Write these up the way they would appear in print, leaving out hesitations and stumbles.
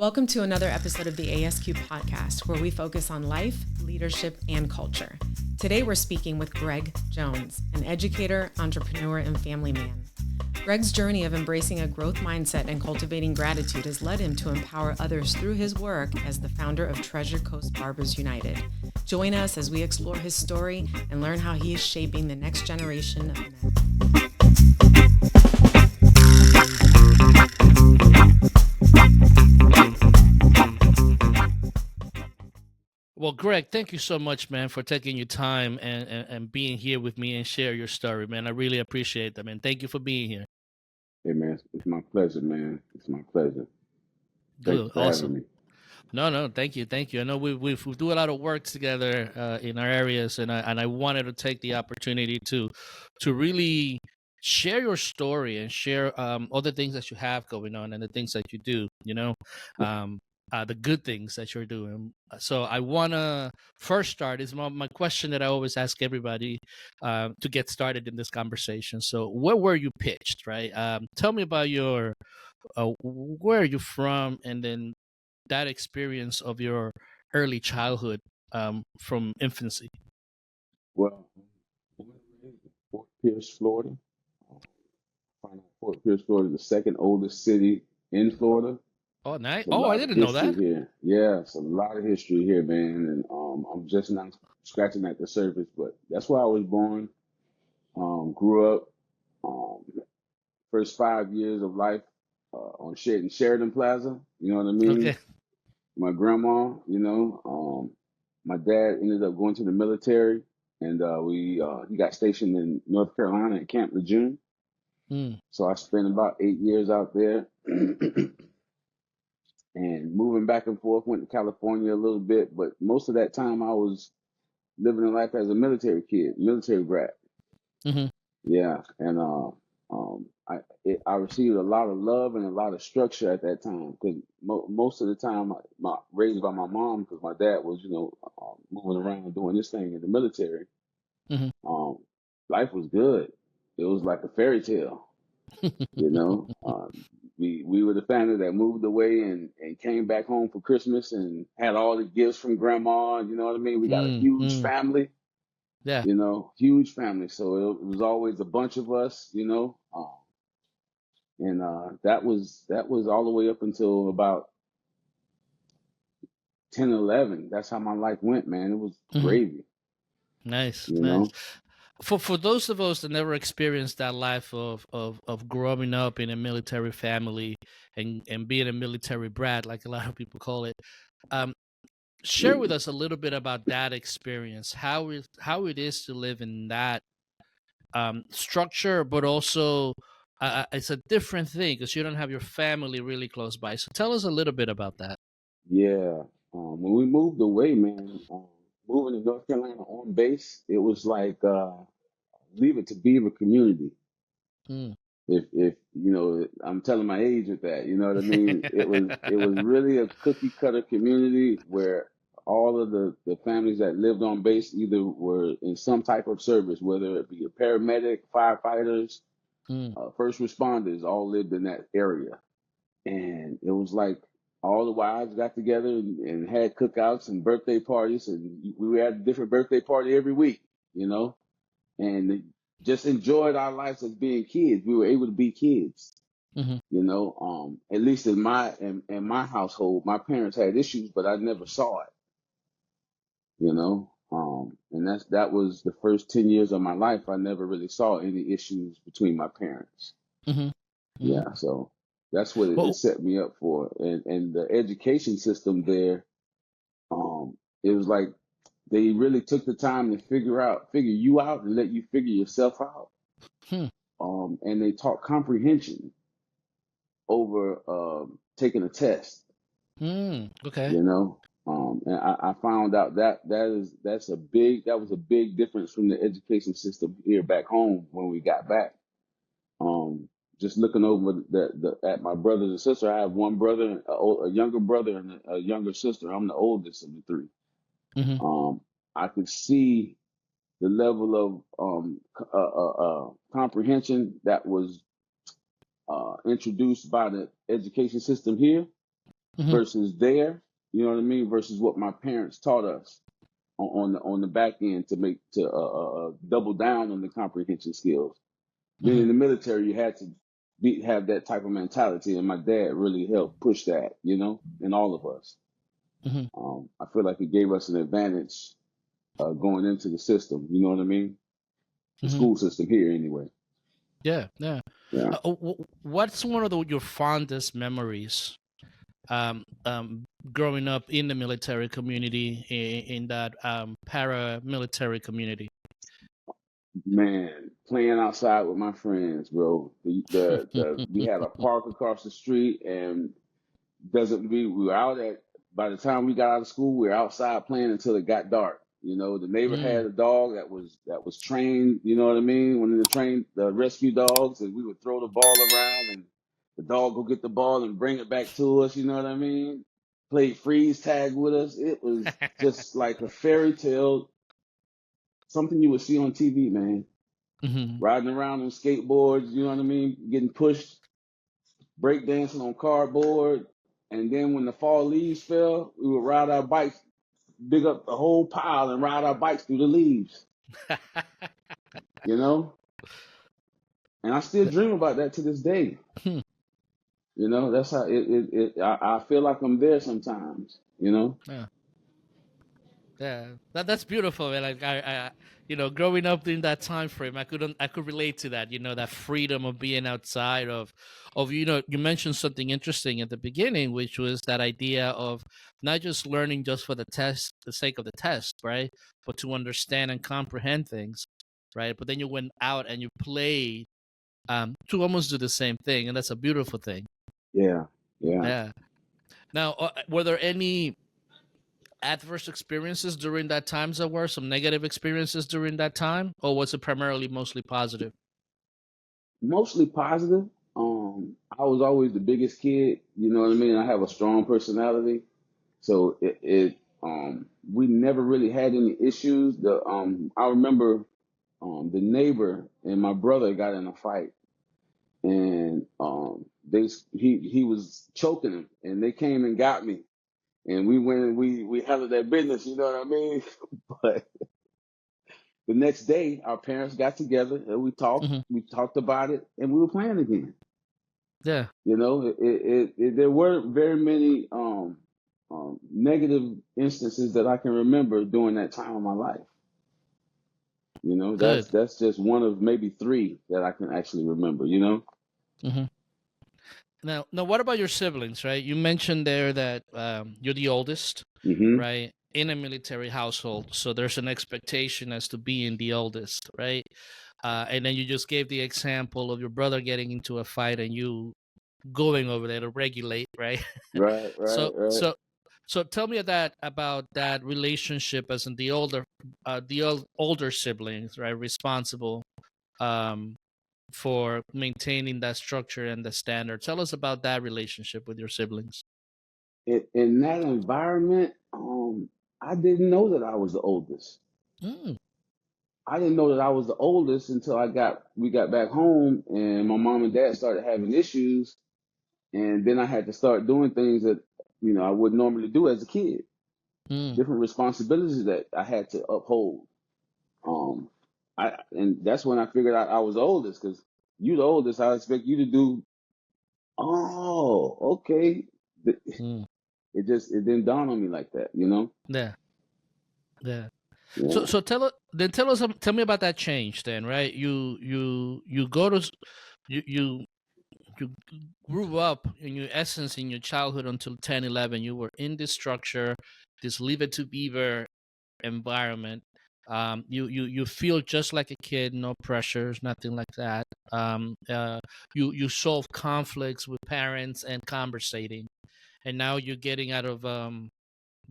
Welcome to another episode of the ASQ Podcast, where we focus on life, leadership, and culture. Today, we're speaking with Greg Jones, an educator, entrepreneur, and family man. Greg's journey of embracing a growth mindset and cultivating gratitude has led him to empower others through his work as the founder of Treasure Coast Barbers United. Join us as we explore his story and learn how he is shaping the next generation of men. Well, Greg, thank you so much, man, for taking your time and being here with me and share your story, man. I really appreciate that, man. Thank you for being here. Hey, man, it's my pleasure, man. It's my pleasure. Thanks Good, for awesome. having me. No, thank you. I know we do a lot of work together in our areas, and I wanted to take the opportunity to really share your story and share other things that you have going on and the things that you do. The good things that you're doing. So I want to first start is my question that I always ask everybody to get started in this conversation. So where were you pitched, right? Tell me about your, where are you from? And then that experience of your early childhood from infancy. Well, born and raised in Fort Pierce, Florida. Find out Fort Pierce, Florida, the second oldest city in Florida. Oh, nice. There's a Oh, I lot of didn't know history that. here. Yeah, it's a lot of history here, man. And I'm just now scratching at the surface, but that's where I was born. Grew up. Um, First 5 years of life on Sheridan Plaza. You know what I mean? Okay. My grandma, my dad ended up going to the military, and he got stationed in North Carolina at Camp Lejeune. Mm. So I spent about 8 years out there, and moving back and forth. Went to California a little bit, but most of that time I was living a life as a military kid, military brat. Mm-hmm. Yeah, and I received a lot of love and a lot of structure at that time because most of the time raised by my mom because my dad was moving around doing this thing in the military. Mm-hmm. Life was good. It was like a fairy tale, you know. We were the family that moved away and came back home for Christmas and had all the gifts from grandma. You know what I mean? We got a huge family. Yeah. Huge family. So it was always a bunch of us, and that was all the way up until about 10, 11. That's how my life went, man. It was Mm-hmm. gravy, Nice. you know. For those of us that never experienced that life of growing up in a military family and being a military brat, like a lot of people call it, share with us a little bit about that experience, how it is to live in that structure, but also it's a different thing because you don't have your family really close by. So tell us a little bit about that. Yeah. When we moved away, man, moving to North Carolina on base, it was like leave it to Beaver community. Mm. If I'm telling my age with that, you know what I mean? It was really a cookie cutter community where all of the families that lived on base either were in some type of service, whether it be a paramedic, firefighters, Mm. first responders, all lived in that area. And it was like all the wives got together and had cookouts and birthday parties, and we had a different birthday party every week, and just enjoyed our lives as being kids. We were able to be kids, Mm-hmm. At least in my household, my parents had issues, but I never saw it, and that was the first 10 years of my life. I never really saw any issues between my parents. Mm-hmm. Mm-hmm. Yeah, so that's what it Well, set me up for. And the education system there, it was like they really took the time to figure you out and let you figure yourself out. hmm. And they taught comprehension over taking a test, Okay. you know. And I found out that was a big difference from the education system here back home when we got back. Just looking over at my brothers and sisters, I have one brother, a younger brother, and a younger sister. I'm the oldest of the three. Mm-hmm. I could see the level of comprehension that was introduced by the education system here versus there, you know what I mean, versus what my parents taught us on the back end to double down on the comprehension skills. Being in the military, you had to have that type of mentality, and my dad really helped push that, you know, in all of us. I feel like it gave us an advantage going into the system. You know what I mean? The school system here, anyway. Yeah, yeah. Yeah. What's one of your fondest memories growing up in the military community, in that paramilitary community? Man, playing outside with my friends, bro. We had a park across the street, and we were out at, by the time we got out of school, we were outside playing until it got dark. You know, the neighbor had a dog that was trained, you know what I mean? One of the rescue dogs, and we would throw the ball around, and the dog would get the ball and bring it back to us, you know what I mean? Played freeze tag with us. It was just like a fairy tale, something you would see on TV, man. Riding around on skateboards, you know what I mean? Getting pushed, breakdancing on cardboard. And then when the fall leaves fell, we would ride our bikes, dig up the whole pile and ride our bikes through the leaves. You know? And I still dream about that to this day. You know, that's how I feel like I'm there sometimes, you know? Yeah, that's beautiful, man. Like I you know, growing up in that time frame, I could relate to that. You know, that freedom of being outside of you know, you mentioned something interesting at the beginning, which was that idea of not just learning just for the test, the sake of the test, right? But to understand and comprehend things, right? But then you went out and you played to almost do the same thing, and that's a beautiful thing. Yeah. Yeah. Now, were there any adverse experiences during that time? There were some negative experiences during that time, or was it primarily mostly positive? Mostly positive. I was always the biggest kid, you know what I mean? I have a strong personality. So we never really had any issues. I remember the neighbor and my brother got in a fight, and he was choking him, and they came and got me, and we went and we handled that business, you know what I mean? But the next day, our parents got together and we talked about it, and we were playing again. Yeah. You know, there weren't very many negative instances that I can remember during that time of my life. You know, Good. that's just one of maybe 3 that I can actually remember, you know? Now, what about your siblings, right? You mentioned there that you're the oldest, right, in a military household. So there's an expectation as to being the oldest, right? And then you just gave the example of your brother getting into a fight and you going over there to regulate, right? Right. So tell me about that relationship as in the older siblings, right, responsible for maintaining that structure and the standard. Tell us about that relationship with your siblings. In that environment, I didn't know that I was the oldest. I didn't know that I was the oldest until we got back home, and my mom and dad started having issues, and then I had to start doing things that, you know, I wouldn't normally do as a kid. Different responsibilities that I had to uphold. And that's when I figured out I was the oldest, because you the oldest, I expect you to do. Oh, okay. It didn't dawn on me like that, you know. Yeah. So tell me about that change then, right? You go to you grew up in your essence in your childhood until 10, 11. You were in this structure, this Leave It to Beaver environment. You feel just like a kid, no pressures, nothing like that. You solve conflicts with parents and conversating, and now you're getting out of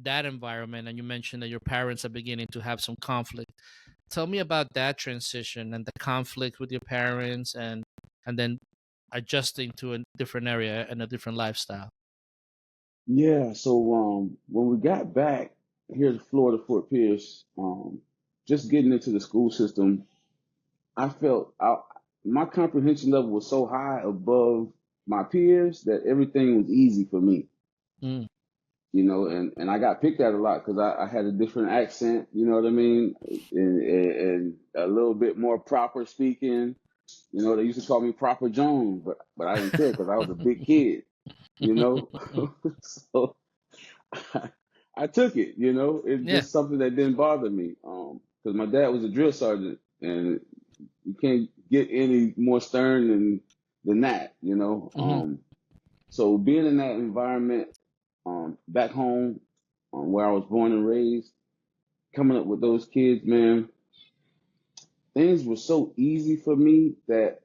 that environment, and you mentioned that your parents are beginning to have some conflict. Tell me about that transition and the conflict with your parents, and then adjusting to a different area and a different lifestyle. Yeah. So when we got back here to Florida, Fort Pierce, just getting into the school system, I felt my comprehension level was so high above my peers that everything was easy for me. Mm. And I got picked at a lot because I had a different accent, you know what I mean, and a little bit more proper speaking. They used to call me Proper Jones, but I didn't care because I was a big kid, you know. So I took it, It's Yeah. just something that didn't bother me, because my dad was a drill sergeant, and you can't get any more stern than that, Hmm. So being in that environment, back home, where I was born and raised, coming up with those kids, man, things were so easy for me that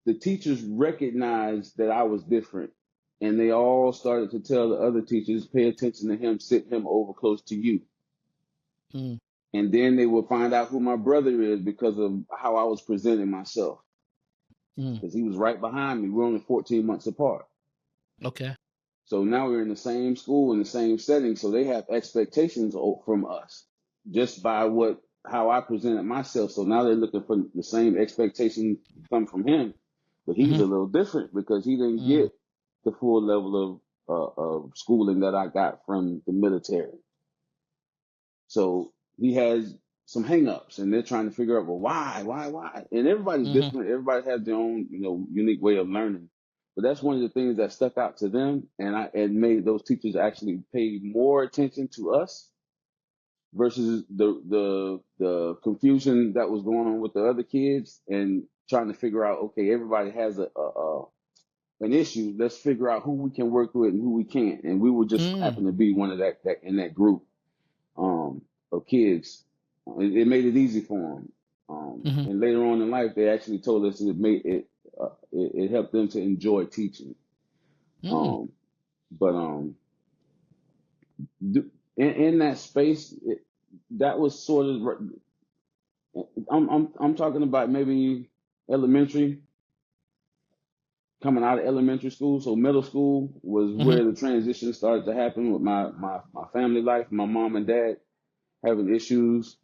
the teachers recognized that I was different. And they all started to tell the other teachers, pay attention to him, sit him over close to you. Mm. And then they would find out who my brother is because of how I was presenting myself. Mm. Because he was right behind me. We're only 14 months apart. Okay. So now we're in the same school, in the same setting. So they have expectations from us just by how I presented myself. So now they're looking for the same expectation to come from him. But he's Hmm. a little different because he didn't Mm. get the full level of schooling that I got from the military. So he has some hangups, and they're trying to figure out, well, why? And everybody's Hmm. different. Everybody has their own, unique way of learning. But that's one of the things that stuck out to them, and made those teachers actually pay more attention to us versus the confusion that was going on with the other kids, and trying to figure out, okay, everybody has an issue. Let's figure out who we can work with and who we can't. And we were just Mm. happen to be one of that in that group, um, of kids. It made it easy for them. Hmm. And later on in life, they actually told us it helped them to enjoy teaching. Mm. Um, but in that space, that was sort of. I'm talking about maybe elementary, coming out of elementary school. So middle school was Hmm. where the transition started to happen with my family life. My mom and dad having issues.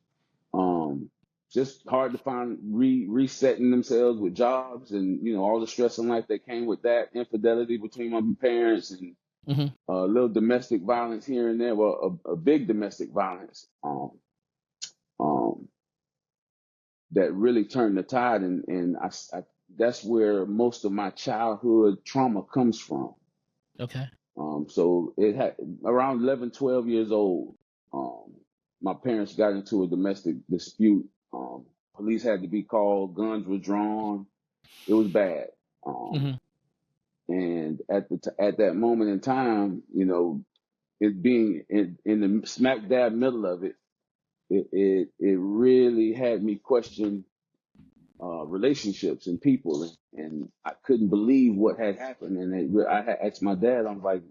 Um, just hard to find resetting themselves with jobs, and all the stress in life that came with that, infidelity between my parents, and Hmm. a little domestic violence here and there. Well, a big domestic violence, um, that really turned the tide, and that's where most of my childhood trauma comes from. Okay. So it had around 11, 12 years old. Um, my parents got into a domestic dispute. Police had to be called. Guns were drawn. It was bad. Um, Hmm. and at that moment in time, it being in the smack dab middle of it, it really had me question relationships and people, and I couldn't believe what had happened. And I had asked my dad, I'm like,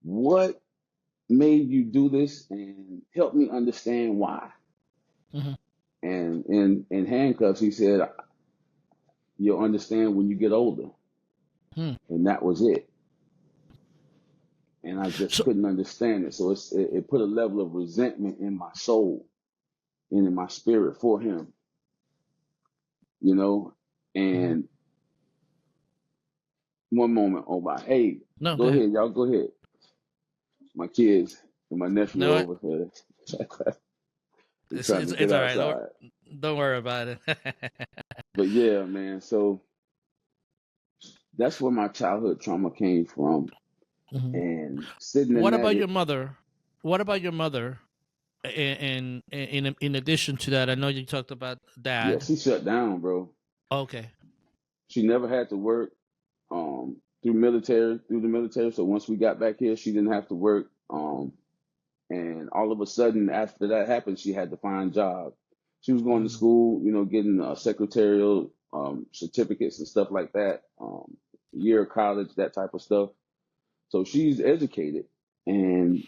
what made you do this, and help me understand why. Hmm. And in handcuffs, he said, you'll understand when you get older. Mm. And that was it. And I just So. couldn't understand it. So it put a level of resentment in my soul and in my spirit for him, you know. Hmm. And one moment, oh my, hey, No, go go ahead. ahead, y'all, go ahead. My kids and my nephew No, over here, they're it's trying it's to get it's all right. outside. Don't worry about it. But yeah, man. So that's where my childhood trauma came from. Hmm. And sitting in What that, about your mother? What about your mother? And in addition to that, I know you talked about yeah, dad. she shut down, bro. Okay. She never had to work through the military. So once we got back here, she didn't have to work. And all of a sudden, after that happened, she had to find a job. She was going to Mm. school, getting secretarial certificates and stuff like that, year of college, that type of stuff. So she's educated. And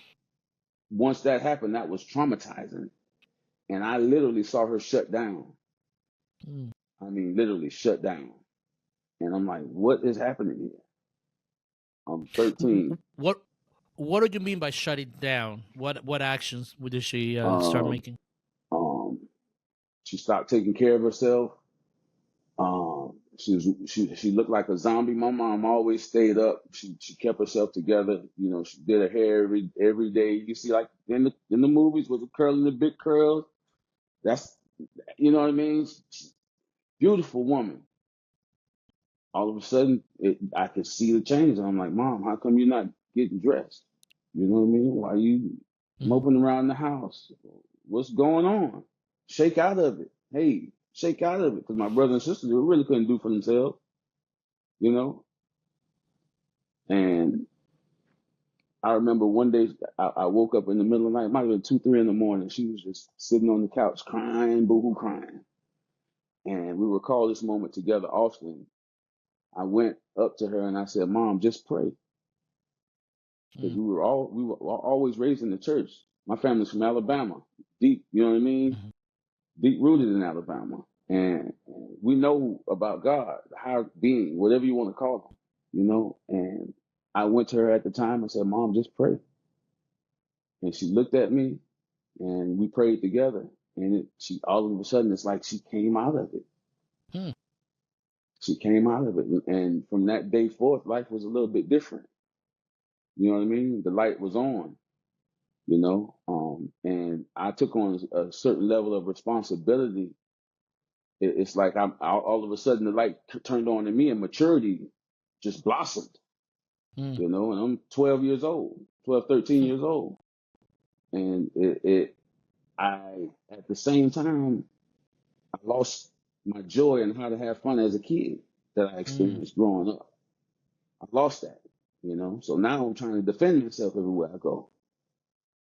once that happened, that was traumatizing. And I literally saw her shut down. Mm. I mean, literally shut down. And I'm like, what is happening here? I'm 13. What What do you mean by shutting down? What actions did she start Um, making? um, she stopped taking care of herself. She looked like a zombie. My mom always stayed up. She kept herself together. You know, she did her hair every day. You see, like in the movies with the curling, the big curls. That's, you know what I mean. Beautiful woman. All of a sudden, I could see the change. I'm like, Mom, how come you're not getting dressed? You know what I mean? Why are you Mm-hmm. moping around the house? What's going on? Shake out of it. Hey, shake out of it. Because my brother and sister, they really couldn't do for themselves, you know? And I remember one day I woke up in the middle of the night, it might have been 2, 3 in the morning. She was just sitting on the couch crying, boo-hoo crying. And we recall this moment together often. I went up to her and I said, Mom, just pray. Because we were always raised in the church. My family's from Alabama, deep, you know what I mean? Mm-hmm. Deep rooted in Alabama. And we know about God, the higher being, whatever you want to call him, you know? And I went to her at the time and said, Mom, just pray. And she looked at me and we prayed together. And she all of a sudden, it's like she came out of it. Hmm. She came out of it. And from that day forth, life was a little bit different. You know what I mean? The light was on, you know? And I took on a certain level of responsibility. It's like all of a sudden the light turned on in me and maturity just blossomed, Hmm. you know? And I'm 12 years old, 12, 13 years old. And at the same time, I lost my joy and how to have fun as a kid that I Hmm. experienced growing up. I lost that, you know. So now I'm trying to defend myself everywhere I go.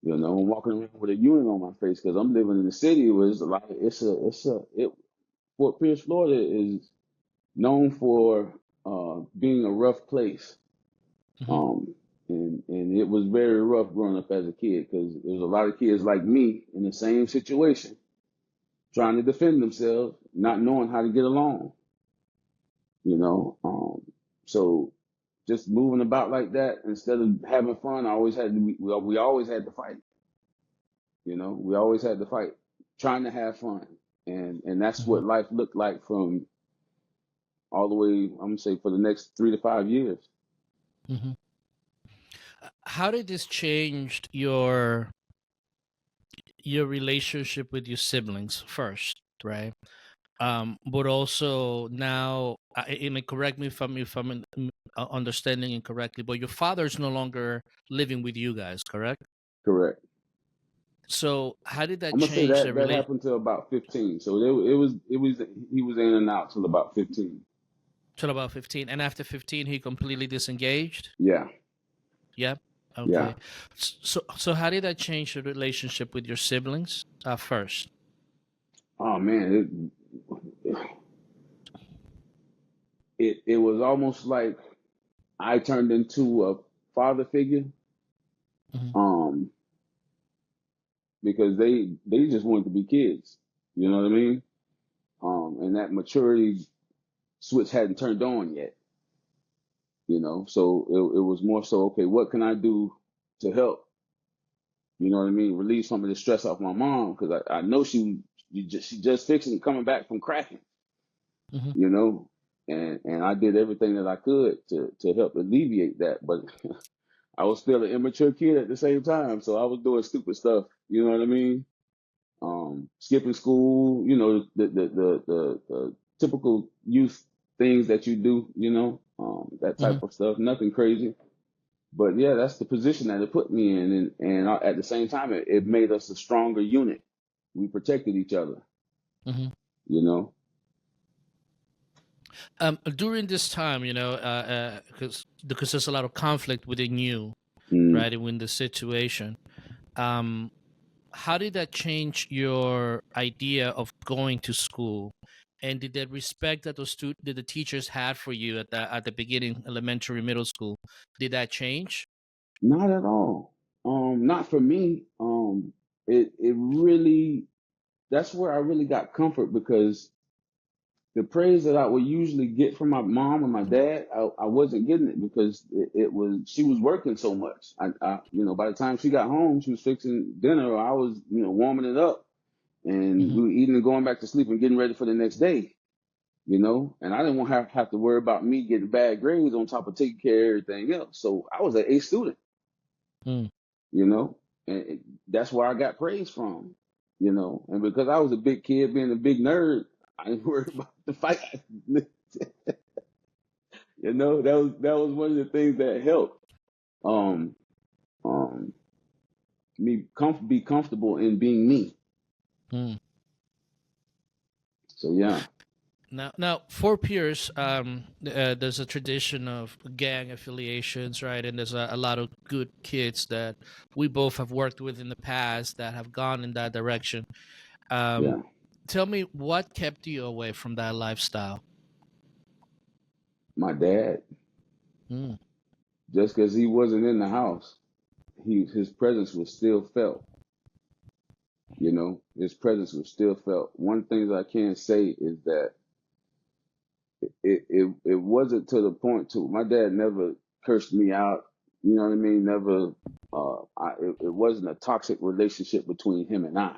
You know, I'm walking around with a unit on my face because I'm living in the city where Fort Pierce, Florida is known for being a rough place. Mm-hmm. Um, and it was very rough growing up as a kid because there was a lot of kids like me in the same situation, trying to defend themselves, not knowing how to get along. You know, so just moving about like that instead of having fun, I always had to. We always had to fight. You know, we always had to fight, trying to have fun, and that's Mm-hmm. what life looked like from all the way. I'm gonna say for the next 3 to 5 years. Mm-hmm. How did this change your relationship with your siblings first, right? But also now, and correct me if I'm understanding incorrectly, but your father's no longer living with you guys, correct? Correct. So how did that I'm gonna say change the that relation happened till about 15. So it was he was in and out till about 15. till about 15? And after 15, he completely disengaged? Yeah, Yep. yeah. Okay. So how did that change the relationship with your siblings first? Oh man, it was almost like I turned into a father figure. Mm-hmm. Um, because they just wanted to be kids. You know what I mean? And that maturity switch hadn't turned on yet. You know, so it was more so, okay, what can I do to help? You know what I mean? Relieve some of the stress off my mom because I know she just fixing coming back from cracking. Mm-hmm. You know, and I did everything that I could to help alleviate that, but I was still an immature kid at the same time, so I was doing stupid stuff. You know what I mean? Skipping school, you know, the typical youth things that you do, you know, that Mm-hmm. type of stuff. Nothing crazy, but yeah, that's the position that it put me in, and at the same time, it made us a stronger unit. We protected each other, Mm-hmm. you know. During this time, because there's a lot of conflict within you, Mm. right, in the situation. Um, how did that change your idea of going to school? And did the respect that that the teachers had for you at the beginning, elementary, middle school, did that change? Not at all. Not for me. It really that's where I really got comfort because the praise that I would usually get from my mom and my dad, I wasn't getting it because it was she was working so much. By the time she got home, she was fixing dinner, or I was, warming it up, and Mm-hmm. we were eating and going back to sleep and getting ready for the next day. you know, and I didn't want to have to worry about me getting bad grades on top of taking care of everything else. So I was an A student, Mm. you know, and that's where I got praise from, you know, and because I was a big kid, being a big nerd, I didn't worry about the fight. You know, that was one of the things that helped um um me be comfortable in being me. Mm. So yeah, Now, for peers, there's a tradition of gang affiliations, right? And there's a lot of good kids that we both have worked with in the past that have gone in that direction. yeah. Tell me, what kept you away from that lifestyle? My dad, Mm. just because he wasn't in the house, his presence was still felt. You know, his presence was still felt. One thing that I can say is that it wasn't to the point to my dad never cursed me out. You know what I mean? Never. It wasn't a toxic relationship between him and I.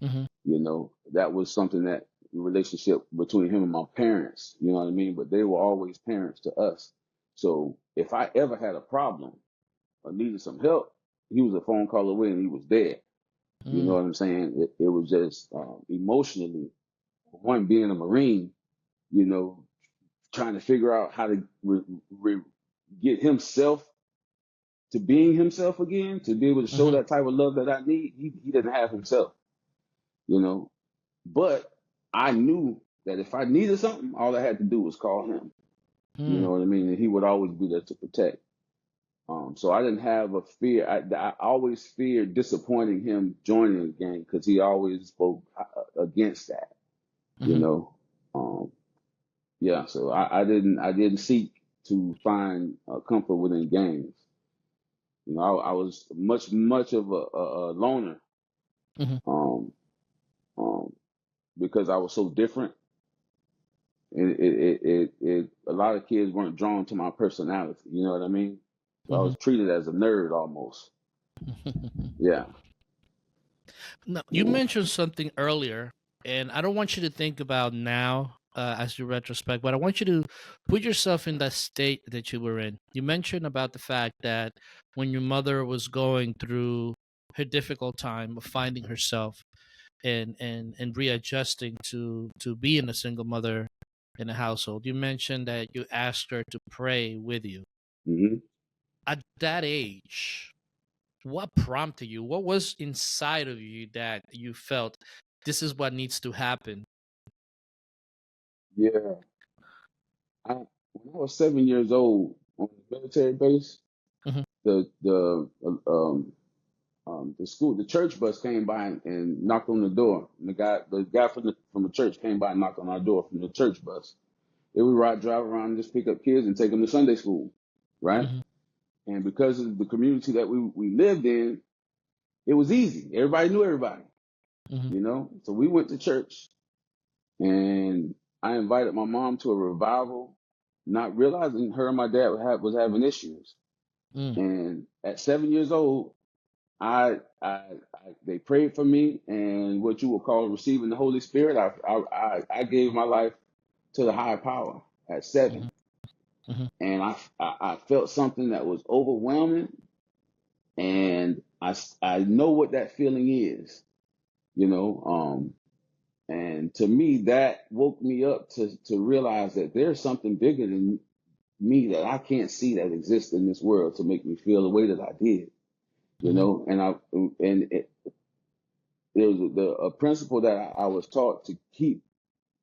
Mm-hmm. You know, that was something that relationship between him and my parents. You know what I mean? But they were always parents to us. So if I ever had a problem or needed some help, he was a phone call away and he was there. You know Mm. what I'm saying? It was just emotionally, one being a Marine, you know, trying to figure out how to get himself to being himself again, to be able to show Mm-hmm. that type of love that I need. He didn't have himself, you know. But I knew that if I needed something, all I had to do was call him. You Mm. know what I mean? And he would always be there to protect. So I didn't have a fear. I always feared disappointing him joining the gang because he always spoke against that. You Mm-hmm. know, um, yeah. So I didn't seek to find comfort within gangs. You know, I was much of a loner, Mm-hmm. um, um, because I was so different. It a lot of kids weren't drawn to my personality. You know what I mean? So I Mm-hmm. was treated as a nerd almost. Yeah. Now, you Yeah. mentioned something earlier, and I don't want you to think about now as you retrospect, but I want you to put yourself in that state that you were in. You mentioned about the fact that when your mother was going through her difficult time of finding herself and readjusting to being a single mother in a household, you mentioned that you asked her to pray with you. Hmm. At that age, what prompted you? What was inside of you that you felt this is what needs to happen? Yeah. When I was 7 years old on the military base, Hmm. the school, the church bus came by and knocked on the door. And the guy from the church came by and knocked on our door from the church bus. They would drive around and just pick up kids and take them to Sunday school, right? Hmm. And because of the community that we lived in, it was easy. Everybody knew everybody, Hmm. you know. So we went to church, and I invited my mom to a revival, not realizing her and my dad was having issues. Mm. And at 7 years old, they prayed for me, and what you would call receiving the Holy Spirit. I gave my life to the higher power at Hmm. 7, Hmm. and I felt something that was overwhelming, and I know what that feeling is, you know. And to me, that woke me up to realize that there's something bigger than me that I can't see that exists in this world to make me feel the way that I did, you Hmm. know. And there was a principle that I was taught to keep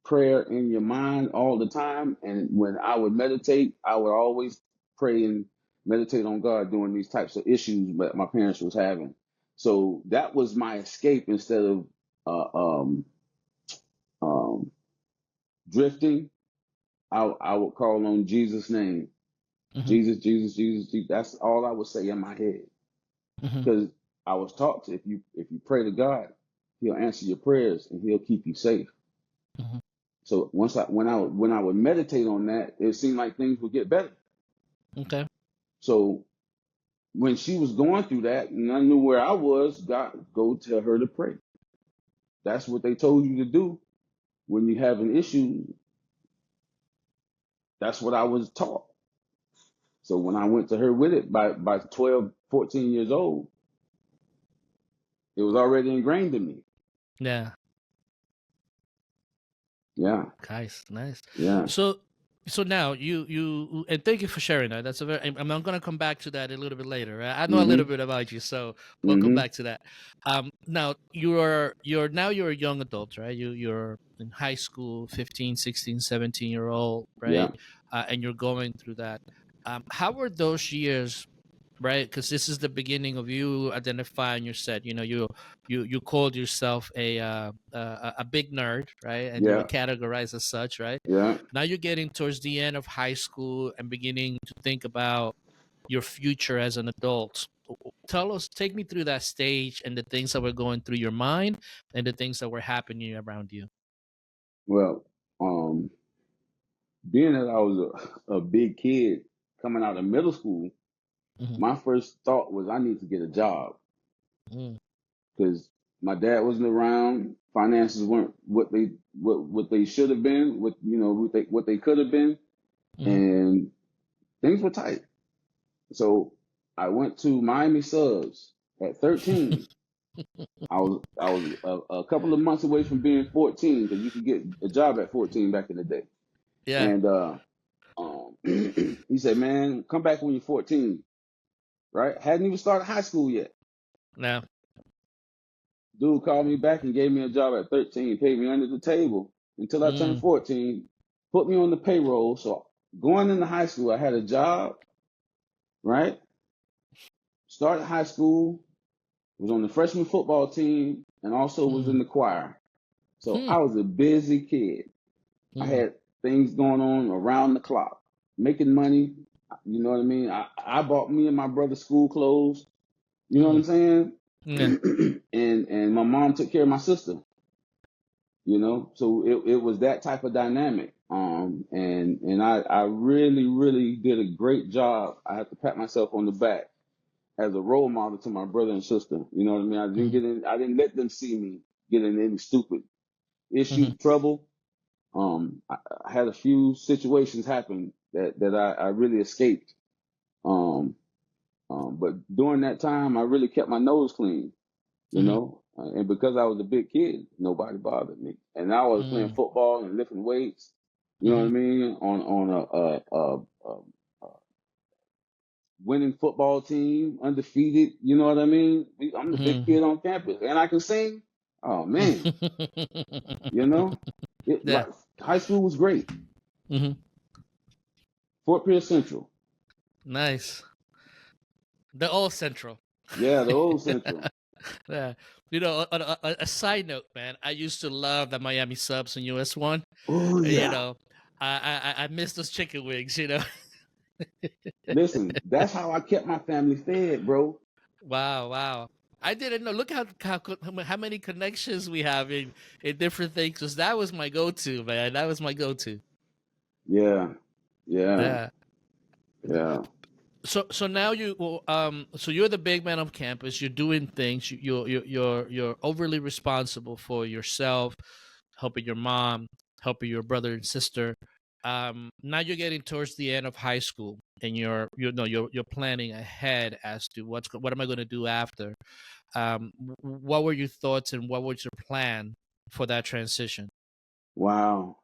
prayer in your mind all the time. And when I would meditate, I would always pray and meditate on God during these types of issues that my parents was having. So that was my escape instead of uh, um, um, drifting. I would call on Jesus' name. Hmm. Jesus, Jesus, Jesus, Jesus. That's all I would say in my head. Hmm. Because I was taught to, if you pray to God, He'll answer your prayers and He'll keep you safe. Hmm. So when I would meditate on that, it seemed like things would get better. Okay. So when she was going through that, and I knew where I was, God, go tell her to pray. That's what they told you to do when you have an issue. that's what I was taught. So when I went to her with it by 12, 14 years old, it was already ingrained in me. Yeah. Yeah. Nice. Yeah. So now you and thank you for sharing that. That's a very. I'm gonna come back to that a little bit later. Right? I know a little Mm-hmm. bit about you, so we'll come Mm-hmm. back to that. Now you're a young adult, right? You're in high school, 15, 16, 17-year-old, right? Yeah. And you're going through that. How were those years, right? Because this is the beginning of you identifying your set. You called yourself a big nerd, right? And you were Yeah. categorized as such, right? Yeah. Now you're getting towards the end of high school and beginning to think about your future as an adult. Take me through that stage and the things that were going through your mind and the things that were happening around you. Well, being that I was a big kid coming out of middle school, Mm-hmm. my first thought was I need to get a job Mm-hmm. because my dad wasn't around. Finances weren't what they should have been, what they could have been, Mm-hmm. and things were tight. So I went to Miami Subs at 13. I was a couple of months away from being 14 because you could get a job at 14 back in the day. Yeah. And he said, "Man, come back when you're 14." Right? Hadn't even started high school yet. Now. Dude called me back and gave me a job at 13, paid me under the table until I turned Mm. 14, put me on the payroll. So going into high school, I had a job, right? Started high school, was on the freshman football team, and also was in Mm. the choir. So Mm. I was a busy kid. I Mm. had things going on around the clock, making money. You know what I mean? I bought me and my brother school clothes. You know what I'm Mm. saying? Yeah. And my mom took care of my sister. So it was that type of dynamic. And I really, really did a great job. I have to pat myself on the back as a role model to my brother and sister. You know what I mean? Mm. I didn't let them see me get in any stupid issue, Mm-hmm. trouble. I had a few situations happen that I really escaped. Um, but during that time, I really kept my nose clean. Mm-hmm. And because I was a big kid, nobody bothered me. And I was playing Mm. football and lifting weights. You know what Mm-hmm. I mean? On a winning football team, undefeated. You know what I mean? I'm the big Mm-hmm. kid on campus, and I can sing. Oh man, you know, it Yeah. like high school was great. Mm-hmm. Fort Pierce Central, Nice. The old Central. yeah, the old Central. Yeah. On a side note, man, I used to love the Miami Subs and US1. Oh You yeah. know, I miss those chicken wings. Listen, that's how I kept my family fed, bro. Wow, wow. I didn't know. Look how many connections we have in different things. 'Cause that was my go-to, man. That was my go-to. Yeah, yeah, Yeah. yeah. So now so you're the big man on campus. You're doing things. You're overly responsible for yourself, helping your mom, helping your brother and sister. Now you're getting towards the end of high school, and you're planning ahead as to what am I going to do after. What were your thoughts and what was your plan for that transition? Wow.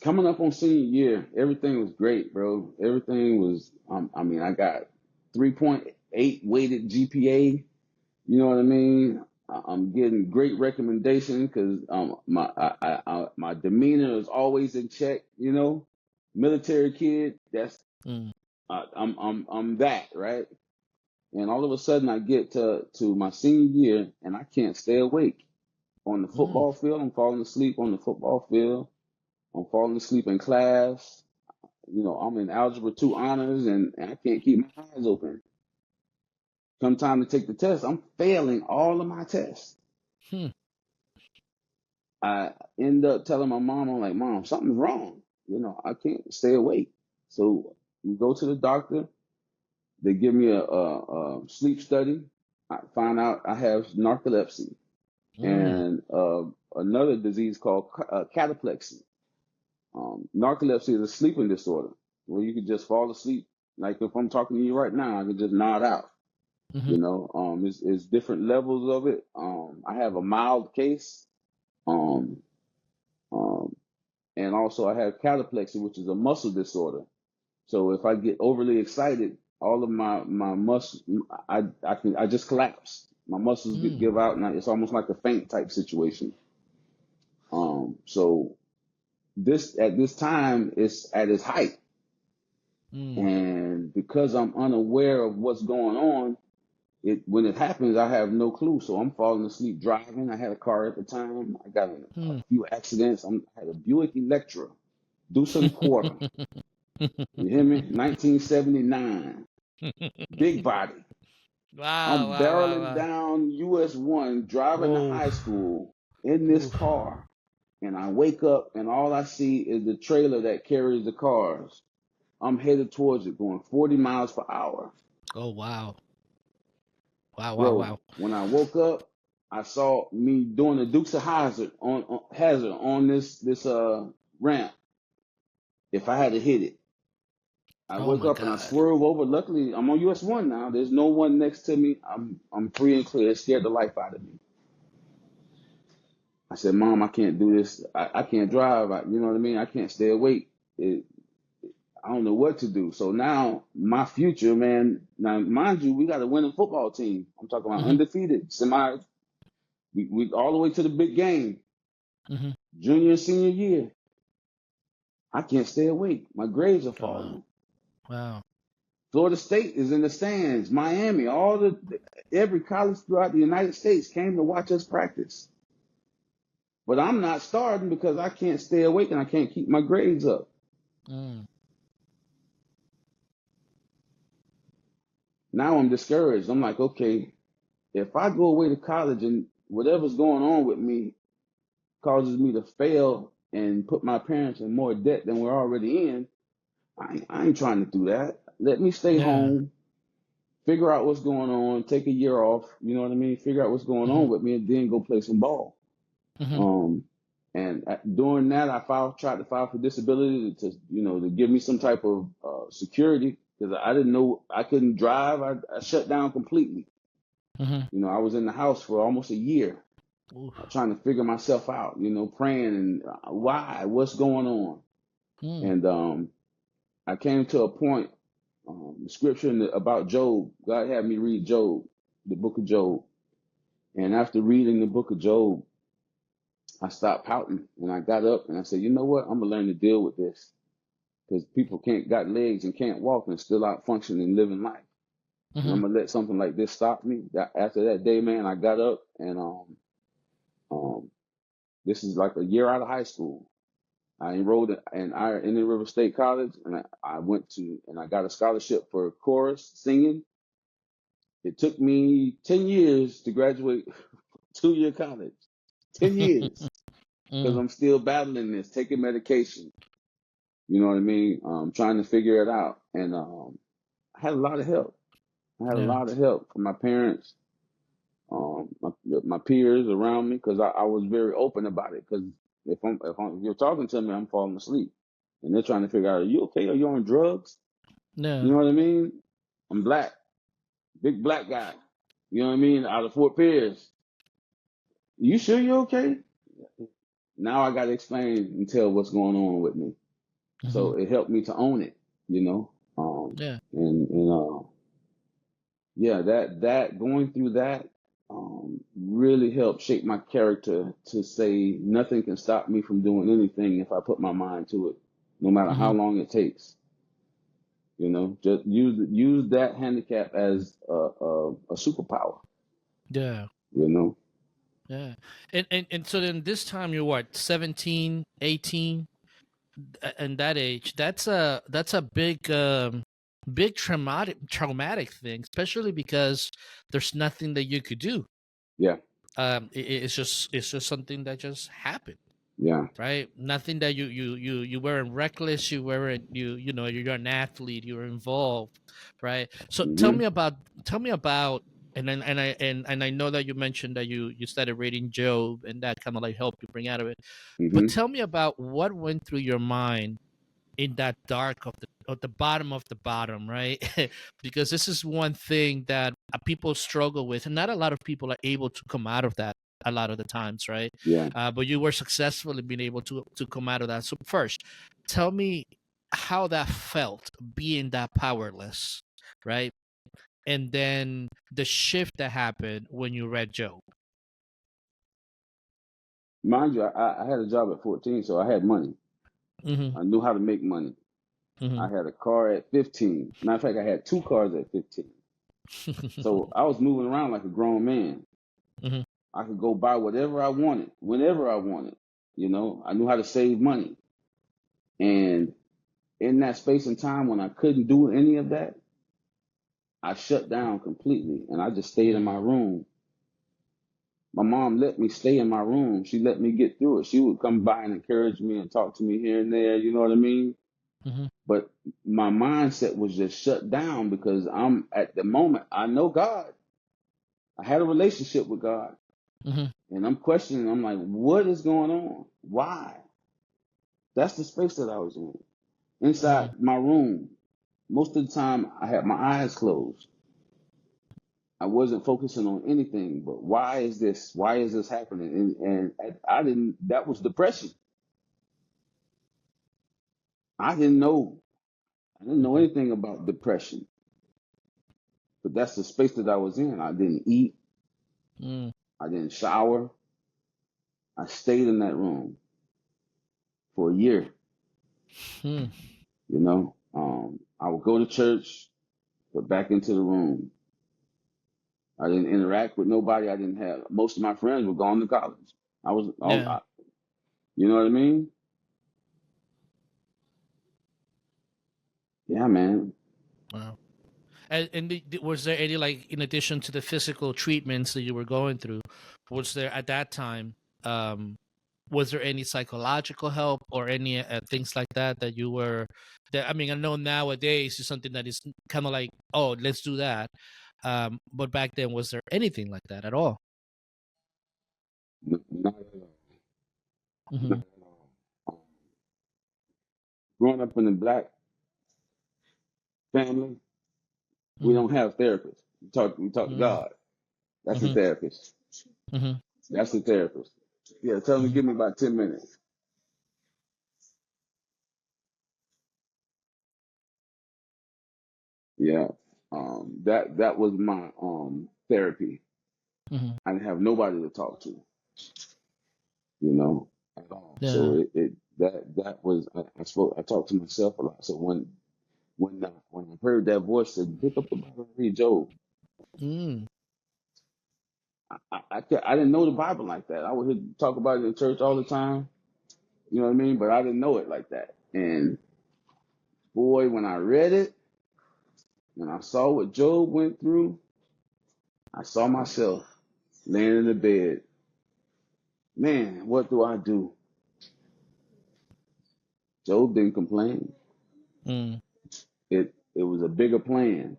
Coming up on senior year, everything was great, bro. Everything was. I mean, I got 3.8 weighted GPA. You know what I mean? I'm getting great recommendation because my demeanor is always in check. Military kid. That's Mm, I'm that, right. And all of a sudden, I get to my senior year, and I can't stay awake on the mm, football field. I'm falling asleep on the football field. I'm falling asleep in class. I'm in algebra 2 honors, and I can't keep my eyes open. Come time to take the test, I'm failing all of my tests. hmm, I end up telling my mom, I'm like, Mom, something's wrong. I can't stay awake. So we go to the doctor. They give me a sleep study. I find out I have narcolepsy mm, and another disease called cataplexy. Narcolepsy is a sleeping disorder where you could just fall asleep. Like if I'm talking to you right now, I could just nod out. Mm-hmm. You know, it's different levels of it. I have a mild case, um, um, and also I have cataplexy, which is a muscle disorder. So if I get overly excited, all of my muscles, I just collapse. My muscles give out, and it's almost like a faint type situation. So this at this time is at its height, and because I'm unaware of what's going on, when it happens, I have no clue. So I'm falling asleep driving. I had a car at the time. I got in a few accidents. I had a Buick Electra, deuce and a quarter. You hear me? 1979, big body. Wow, I'm wow, wow, barreling wow. down US 1, driving to Whoa. high school in this car, and I wake up and all I see is the trailer that carries the cars. I'm headed towards it, going 40 miles per hour. Oh, wow. Wow, wow, Bro, wow. when I woke up, I saw me doing the Dukes of Hazard on this ramp. If I had to hit it, I Oh woke my up and I God. swerve over. Luckily, I'm on US 1 now. There's no one next to me. I'm free and clear. It scared the life out of me. I said, Mom, I can't do this. I can't drive. You know what I mean? I can't stay awake. I don't know what to do. So now my future, man. Now, mind you, we got a winning football team. I'm talking about undefeated, we all the way to the big game, junior and senior year. I can't stay awake. My grades are Oh, wow. falling. Wow. Florida State is in the stands. Miami, every college throughout the United States came to watch us practice. But I'm not starting because I can't stay awake and I can't keep my grades up. Now I'm discouraged. I'm like, okay, if I go away to college and whatever's going on with me causes me to fail and put my parents in more debt than we're already in, I ain't trying to do that. Let me stay Yeah. home, figure out what's going on, take a year off, you know what I mean? Figure out what's going on with me and then go play some ball. And during that, tried to file for disability to give me some type of security because I didn't know I couldn't drive. I shut down completely. I was in the house for almost a year trying to figure myself out, praying and what's going on. And I came to a point, the scripture about Job, God had me read Job, the book of Job. And after reading the book of Job, I stopped pouting and I got up and I said, you know what? I'm going to learn to deal with this because people got legs and can't walk and still out functioning and living life. And I'm going to let something like this stop me. After that day, man, I got up and this is like a year out of high school. I enrolled in Indian River State College, and I went to and I got a scholarship for chorus singing. It took me 10 years to graduate 2-year college. 10 years because I'm still battling this, taking medication. You know what I mean? Trying to figure it out. And I had a lot of help. I had a lot of help from my parents, my peers around me, because I was very open about it. Because if you're talking to me, I'm falling asleep, and they're trying to figure out, are you okay? Are you on drugs? You No. know what I mean? I'm black, big black guy. You know what I mean? Out of Fort Pierce. You sure you're okay? Now I got to explain and tell what's going on with me. So it helped me to own it, you know. Yeah. And yeah, that going through that really helped shape my character to say nothing can stop me from doing anything if I put my mind to it, no matter how long it takes. Just use that handicap as a superpower. Yeah. Yeah. And so then this time you're what, 17, 18, and that age. That's a big traumatic thing, especially because there's nothing that you could do. Yeah. It's just something that just happened. Yeah. Right? Nothing that you weren't reckless, you're an athlete, you're involved, right? So tell me about And I know that you mentioned that you started reading Job, and that kind of like helped you bring out of it. But Hmm. tell me about what went through your mind in that dark of the bottom of the bottom, right? Because this is one thing that people struggle with, and not a lot of people are able to come out of that a lot of the times, right? Yeah. But you were successful in being able to come out of that. So first, tell me how that felt being that powerless, right? And then the shift that happened when you read Job. Mind you, I had a job at 14, so I had money. Mm-hmm. I knew how to make money. I had a car at 15. Matter of fact, I had two cars at 15. So I was moving around like a grown man. Mm-hmm. I could go buy whatever I wanted, whenever I wanted. I knew how to save money. And in that space and time when I couldn't do any of that, I shut down completely and I just stayed in my room. My mom let me stay in my room. She let me get through it. She would come by and encourage me and talk to me here and there. You know what I mean? Mm-hmm. But my mindset was just shut down because I'm at the moment, I know God. I had a relationship with God Mm-hmm. and I'm questioning. I'm like, what is going on? Why? That's the space that I was in. Mm-hmm. Inside my room, most of the time I had my eyes closed. I wasn't focusing on anything, but why is this? Why is this happening? And I didn't, that was depression. I didn't know. I didn't know Mm-hmm. anything about depression, but that's the space that I was in. I didn't eat. Mm-hmm. I didn't shower. I stayed in that room for a year, you know. I would go to church, but back into the room. I didn't interact with nobody. I didn't have, most of my friends were gone to college. I was, Yeah. you know what I mean? Yeah, man. Wow. And was there any, like, in addition to the physical treatments that you were going through, was there at that time, um, was there any psychological help or any things like that you were, that, I mean, I know nowadays is something that is kind of like, oh, let's do that. But back then, was there anything like that at all? Not at all. Not Mm-hmm. at all. Growing up in a black family, we Mm-hmm. don't have therapists. We talk to God. That's the Mm-hmm. therapist. Mm-hmm. That's the therapist. Yeah, tell him to Mm-hmm. give me about 10 minutes. Yeah. That was my therapy. Mm-hmm. I didn't have nobody to talk to, you know, at all. So Yeah. that was I talked to myself a lot. So when I heard that voice said, pick up the Bible and read Job, Mm. I didn't know the Bible like that. I would hear talk about it in church all the time, you know what I mean? But I didn't know it like that. And boy, when I read it and I saw what Job went through, I saw myself laying in the bed. Man, what do I do? Job didn't complain. Mm. It was a bigger plan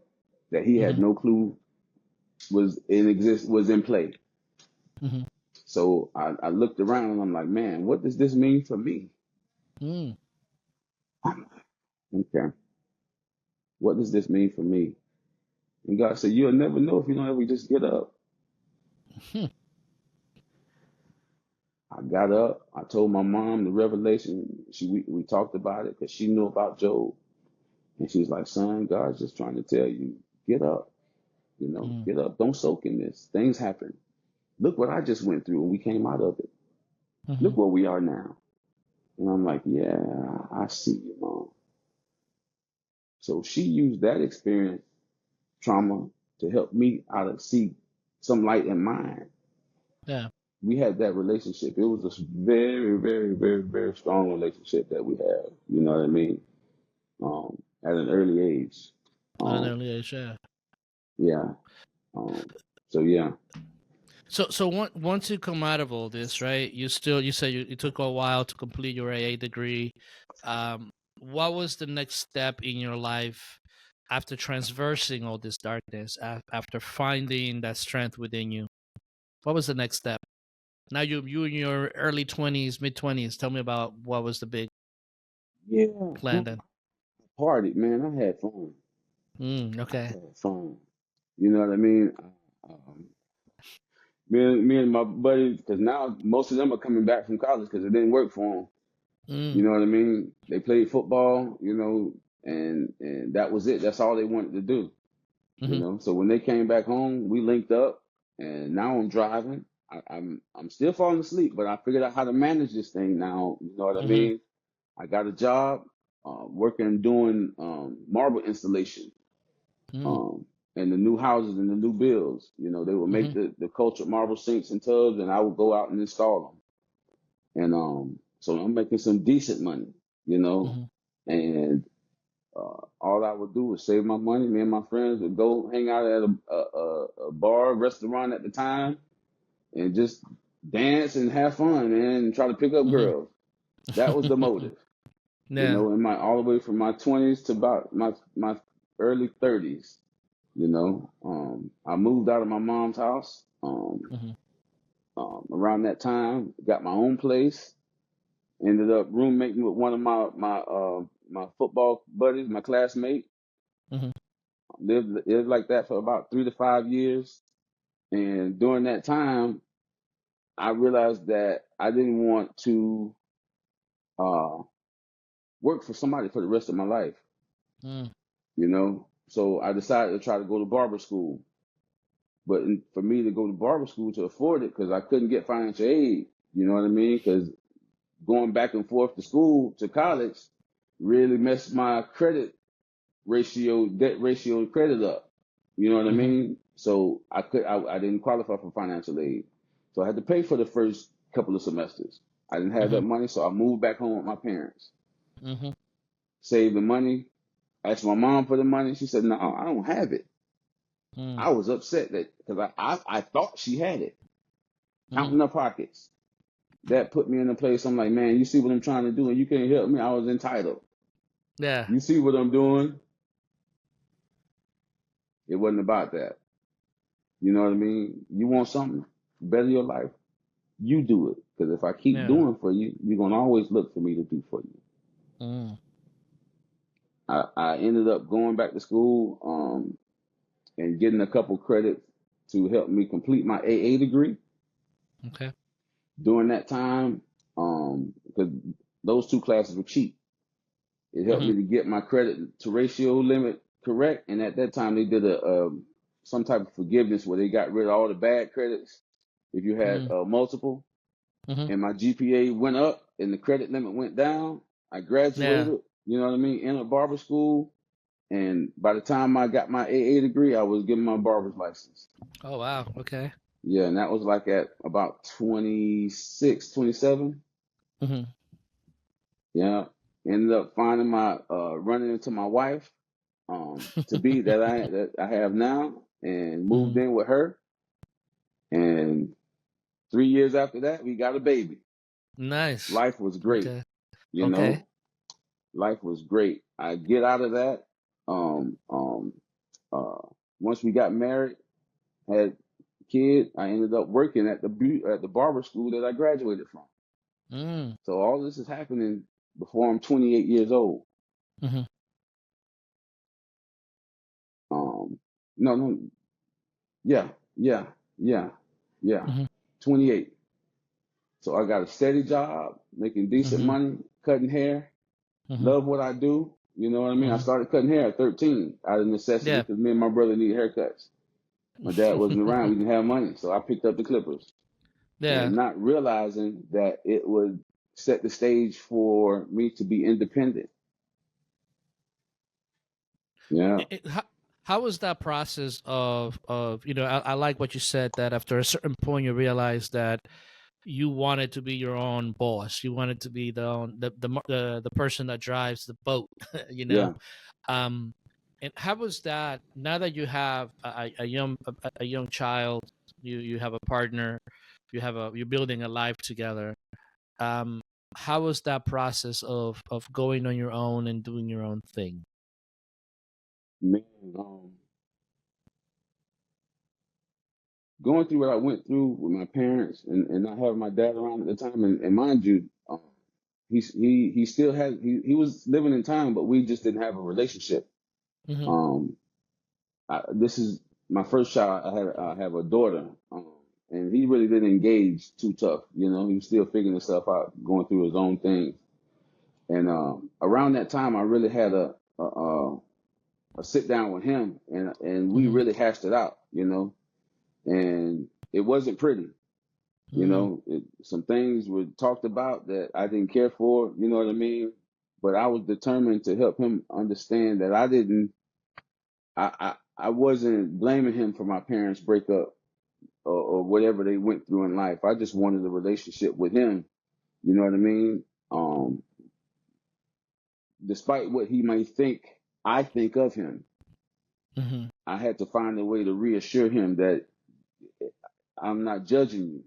that he had Mm-hmm. no clue was in play. Mm-hmm. So I looked around and I'm like, man, what does this mean for me? Mm. Okay, what does this mean for me? And God said, you'll never know if you don't ever just get up. Hmm. I got up. I told my mom the revelation. We talked about it because she knew about Job. And she's like, son, God's just trying to tell you, get up. Mm. Get up. Don't soak in this. Things happen. Look what I just went through and we came out of it. Mm-hmm. Look where we are now. And I'm like, yeah, I see you, mom. So she used that experience, trauma, to help me out of see some light in mine. Yeah. We had that relationship. It was a very, very, very, very strong relationship that we have. You know what I mean? At an early age. At an Um, early age, yeah. yeah. Um, so yeah. So once you come out of all this, right? You said it took a while to complete your AA degree. What was the next step in your life after transversing all this darkness, after finding that strength within you, what was the next step? Now you in your early 20s, mid 20s. Tell me about what was the big Yeah, plan then. partied, man. I had fun. I Okay. had fun. You know what I mean? Um, me and my buddies, because now most of them are coming back from college because it didn't work for them. You Mm, know what I mean? They played football, you know, and that was it. That's all they wanted to do, you mm-hmm, know. So when they came back home, we linked up, and now I'm driving. I'm still falling asleep, but I figured out how to manage this thing now. You know what I mm-hmm, mean? I got a job working doing marble installation mm, um, in the new houses and the new builds. You know, they would mm-hmm, make the cultured marble sinks and tubs, and I would go out and install them. And so I'm making some decent money, you know, mm-hmm, and all I would do was save my money. Me and my friends would go hang out at a bar, restaurant at the time, and just dance and have fun, man, and try to pick up mm-hmm. girls. That was the motive, you Yeah. know, in my all the way from my 20s to about my early 30s. You know, I moved out of my mom's house Mm-hmm, around that time. Got my own place. Ended up roommating with one of my football buddies, my classmate. mm-hmm, Lived like that for about 3 to 5 years. And during that time, I realized that I didn't want to uh, work for somebody for the rest of my life. mm, You know, so I decided to try to go to barber school. But for me to go to barber school to afford it, because I couldn't get financial aid, you know what I mean? Because going back and forth to school to college really messed my debt ratio credit up. You know what I mm-hmm, mean? So I didn't qualify for financial aid. So I had to pay for the first couple of semesters. I didn't have mm-hmm, that money, so I moved back home with my parents. mm-hmm, Saved the money. Asked my mom for the money. She said, "No, I don't have it." mm, I was upset that because I thought she had it, mm-hmm. counting her pockets. That put me in a place. I'm like, man, you see what I'm trying to do, and you can't help me. I was entitled. Yeah. You see what I'm doing? It wasn't about that. You know what I mean? You want something better your life, you do it. Because if I keep Yeah. doing for you, you're gonna always look for me to do for you. Mm, I ended up going back to school and getting a couple credits to help me complete my AA degree. okay. During that time, because those two classes were cheap. It helped Mm-hmm, me to get my credit to ratio limit correct. And at that time, they did a some type of forgiveness where they got rid of all the bad credits if you had mm, multiple. mm-hmm. And my GPA went up and the credit limit went down. I Yeah. graduated, you know what I mean, in a barber school. And by the time I got my AA degree, I was getting my barber's license. Oh, wow. Okay. Yeah, and that was like at about 26, 27. Mm-hmm, Yeah. Ended up finding running into my wife, to be that I have now, and moved mm-hmm. in with her. And 3 years after that, we got a baby. Nice. Life was great, Okay. you Okay. know. Life was great. I get out of that. Um, um, uh, Once we got married, had a kid, I ended up working at the barber school that I graduated from. Mm, So all this is happening before I'm 28 years old. mm-hmm, Um, no, no, yeah, yeah, yeah, yeah, mm-hmm, 28. So I got a steady job, making decent mm-hmm, money, cutting hair, mm-hmm, love what I do. You know what I mean? I mm-hmm. started cutting hair at 13 out of necessity Yeah. because me and my brother needed haircuts. My dad wasn't around. We didn't have money. So I picked up the clippers Yeah. and not realizing that it would set the stage for me to be independent. Yeah. How was that process of I like what you said that after a certain point you realized that you wanted to be your own boss. You wanted to be the person that drives the boat. you know, Yeah. um, and how was that? Now that you have a young child, you have a partner, you're building a life together. Um, how was that process of going on your own and doing your own thing? Man, going through what I went through with my parents and not having my dad around at the time, and mind you, he still had he was living in town, but we just didn't have a relationship. Mm-hmm. Um, this is my first child. I have a daughter, and he really didn't engage too tough. You know, he was still figuring himself out, going through his own things. And around that time, I really had a sit down with him, and we Mm-hmm. really hashed it out. You know, and it wasn't pretty. You Mm-hmm. know, some things were talked about that I didn't care for. You know what I mean? But I was determined to help him understand that I wasn't blaming him for my parents' breakup or whatever they went through in life. I just wanted a relationship with him. You know what I mean? Um, Despite what he may think, I think of him. Mm-hmm. I had to find a way to reassure him that I'm not judging you.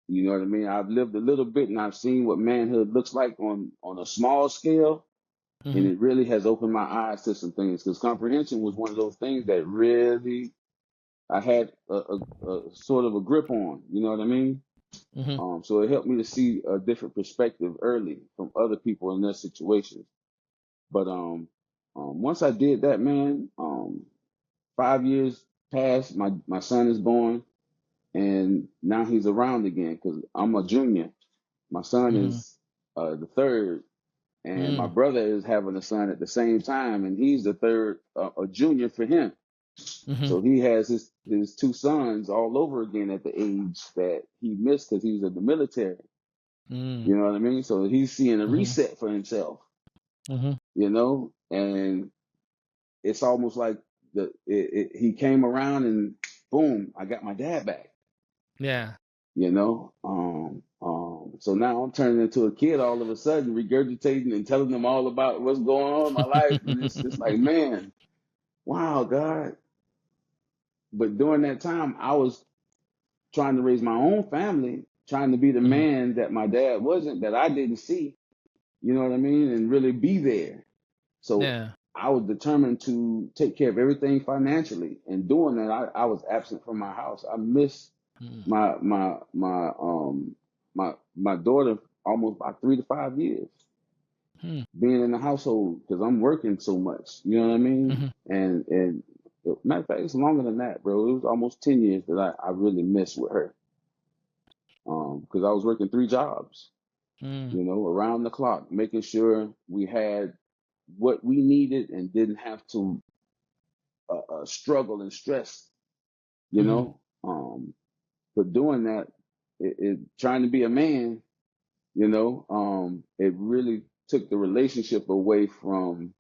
You know what I mean? I've lived a little bit and I've seen what manhood looks like on a small scale, and Mm-hmm. it really has opened my eyes to some things. Because comprehension was one of those things that really I had a sort of a grip on. You know what I mean? Mm-hmm. So it helped me to see a different perspective early from other people in their situations. But once I did that, man, 5 years passed. My son is born, and now he's around again because I'm a junior. My son Mm-hmm. is the third, and my Mm-hmm. brother is having a son at the same time, and he's the third, a junior for him. Mm-hmm. So he has his two sons all over again at the age that he missed because he was in the military. You know what I mean? So he's seeing a Mm-hmm. reset for himself. Mm-hmm. You know, and it's almost like he came around and boom, I got my dad back. Yeah. You know, so now I'm turning into a kid all of a sudden, regurgitating and telling them all about what's going on in my life, and it's just like, man, wow, God. But during that time, I was trying to raise my own family, trying to be the Mm-hmm. man that my dad wasn't, that I didn't see. You know what I mean, and really be there. So Yeah. I was determined to take care of everything financially. And doing that, I was absent from my house. I missed Mm-hmm. my daughter almost about 3 to 5 years being in the household because I'm working so much. You know what I mean? Mm-hmm. And matter of fact, it's longer than that, bro. It was almost 10 years that I really missed with her. Because I was working 3 jobs, Mm-hmm. you know, around the clock, making sure we had what we needed and didn't have to struggle and stress, you Mm-hmm. know. But doing that, trying to be a man, you know, it really took the relationship away from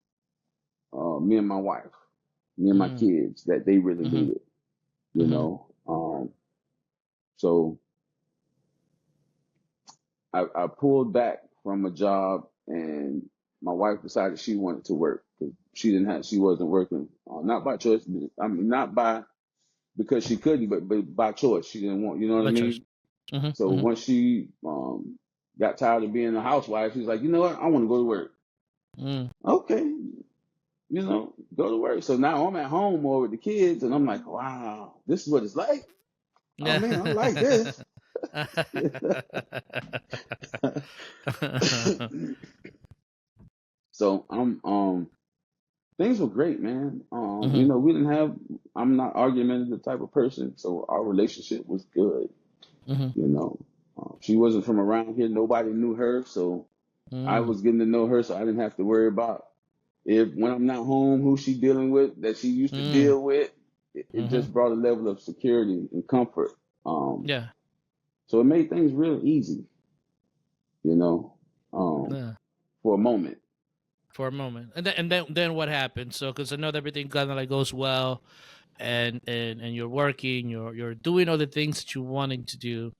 me and my wife, me and my kids that they really Mm-hmm. needed, you Mm-hmm. know. So I pulled back from a job, and my wife decided she wanted to work because she wasn't working, not by choice. I mean, not by because she couldn't, but by choice. She didn't want, you know what I By choice. mean? Mm-hmm. So Mm-hmm. once she got tired of being a housewife, she's like, you know what? I want to go to work. Mm-hmm. Okay, you know, go to work. So now I'm at home more with the kids, and I'm like, wow, this is what it's like. Oh Yeah. man, I like this. So things were great, man. Mm-hmm. We didn't have. I'm not argumentative type of person, so our relationship was good. Mm-hmm. You know, she wasn't from around here. Nobody knew her, so I was getting to know her, so I didn't have to worry about if when I'm not home, who she dealing with that she used to Mm-hmm. deal with. It Mm-hmm. just brought a level of security and comfort. Yeah. So it made things real easy, you know, um, Yeah. for a moment. For a moment, and then what happened? So, because I know that everything kind of like goes well, and you're working, you're doing all the things that you wanting to do.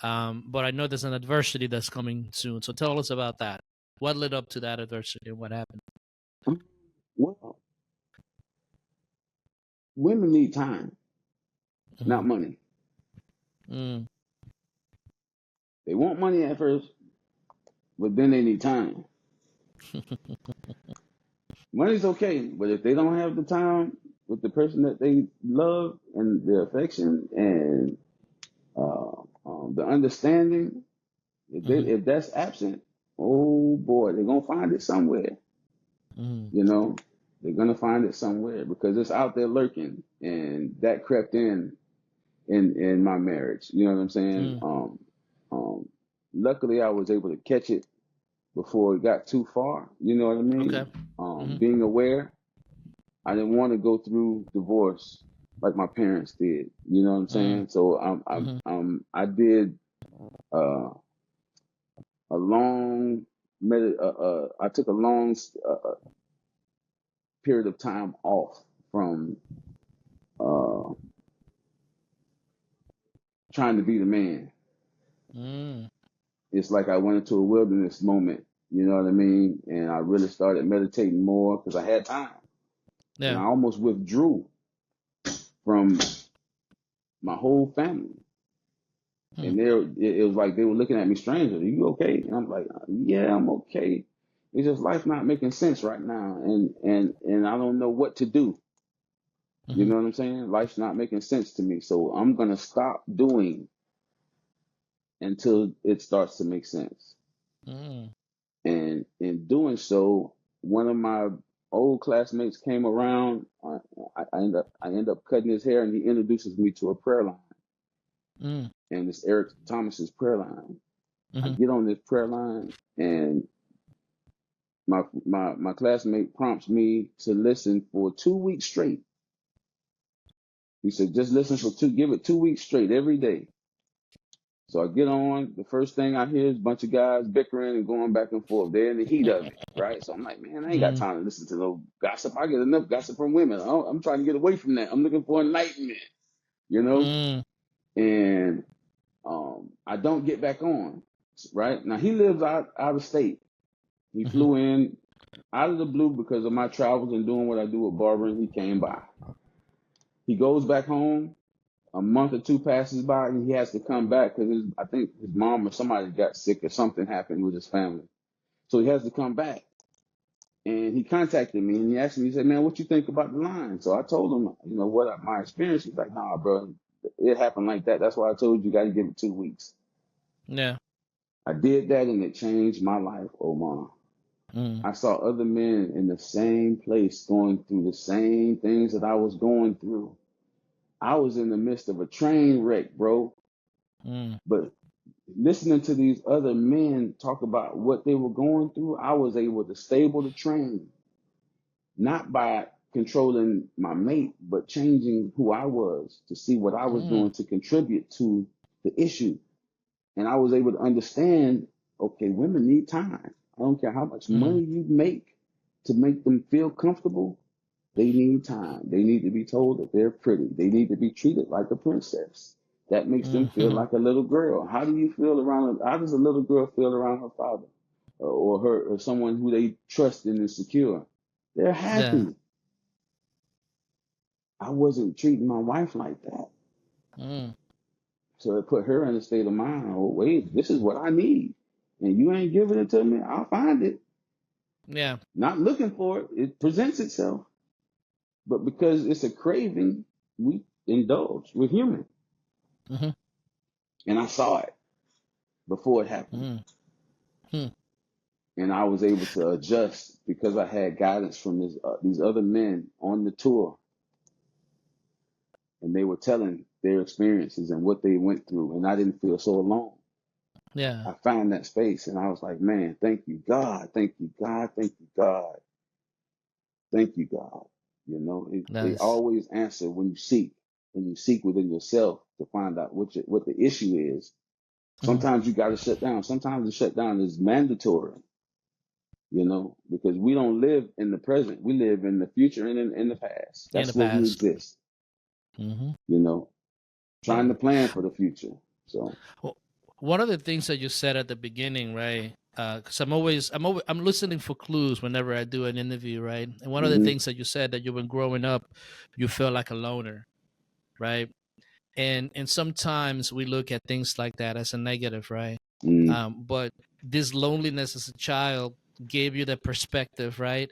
But I know there's an adversity that's coming soon. So tell us about that. What led up to that adversity and what happened? Well, women need time, Mm-hmm. not money. Mm. They want money at first, but then they need time. Money's okay, but if they don't have the time with the person that they love and the affection and the understanding, Mm-hmm. if that's absent, oh boy, they're gonna find it somewhere. Mm-hmm. You know, they're gonna find it somewhere because it's out there lurking, and that crept in my marriage. You know what I'm saying? Mm. Um, luckily, I was able to catch it before it got too far. You know what I Okay. mean? Mm-hmm. Being aware, I didn't want to go through divorce like my parents did. You know what I'm Mm. saying? So Mm-hmm. I did uh, a long I took a long period of time off from uh, trying to be the man. Mm. It's like I went into a wilderness moment. You know what I mean? And I really started meditating more because I had time, and Yeah. I almost withdrew from my whole family. Mm. And it was like they were looking at me strangely. Are you okay? And I'm like, yeah, I'm okay. It's just life not making sense right now, and I don't know what to do. You Mm-hmm. know what I'm saying? Life's not making sense to me, so I'm gonna stop doing until it starts to make sense. Mm. And in doing so, one of my old classmates came around. I end up cutting his hair, and he introduces me to a prayer line, Mm. and it's Eric Thomas's prayer line. I Mm-hmm. get on this prayer line, and my classmate prompts me to listen for 2 weeks straight. He said, just listen for give it 2 weeks straight every day. So I get on. The first thing I hear is a bunch of guys bickering and going back and forth. They're in the heat of it, right? So I'm like, man, I ain't got Mm. time to listen to no gossip. I get enough gossip from women. I'm trying to get away from that. I'm looking for enlightenment, you know? Mm. And I don't get back on, right? Now he lives out of state. He Mm-hmm. flew in out of the blue because of my travels and doing what I do with Barbers. He came by. He goes back home. A month or two passes by, and he has to come back because I think his mom or somebody got sick or something happened with his family. So he has to come back. And he contacted me and he asked me, he said, man, what you think about the line? So I told him, my experience. He's like, nah, bro, it happened like that. That's why I told you got to give it 2 weeks. Yeah. I did that and it changed my life, Omar. Mm. I saw other men in the same place going through the same things that I was going through. I was in the midst of a train wreck, bro. Mm. But listening to these other men talk about what they were going through, I was able to stable the train, not by controlling my mate, but changing who I was to see what I was Mm. doing to contribute to the issue. And I was able to understand, okay, women need time. I don't care how much Mm. money you make to make them feel comfortable. They need time. They need to be told that they're pretty. They need to be treated like a princess. That makes them feel Mm-hmm. like a little girl. How do you feel around? How does a little girl feel around her father, or her, or someone who they trust and is secure? They're Yeah. happy. I wasn't treating my wife like that, Mm. so it put her in a state of mind. Oh wait, this is what I need, and you ain't giving it to me. I'll find it. Yeah. Not looking for it. It presents itself, but because it's a craving, we indulge. We're human, Mm-hmm. and I saw it before it happened. Mm. Mm. And I was able to adjust because I had guidance from these other men on the tour, and they were telling their experiences and what they went through, and I didn't feel so alone. Yeah. I found that space, and I was like, man, thank you, God, thank you, God, thank you, God, thank you, God. They Nice. always answer when you seek within yourself to find out what the issue is. Mm-hmm. Sometimes you got to shut down. Sometimes the shutdown is mandatory. Because we don't live in the present. We live in the future and in the past. In the That's where we past. exist, Mm-hmm. you know, trying Yeah. to plan for the future. So, Well, one of the things that you said at the beginning, right? Because I'm listening for clues whenever I do an interview, right? And one of the hmm things that you said that you've been growing up, you felt like a loner, right? And sometimes we look at things like that as a negative, right? mm But this loneliness as a child gave you the perspective, right?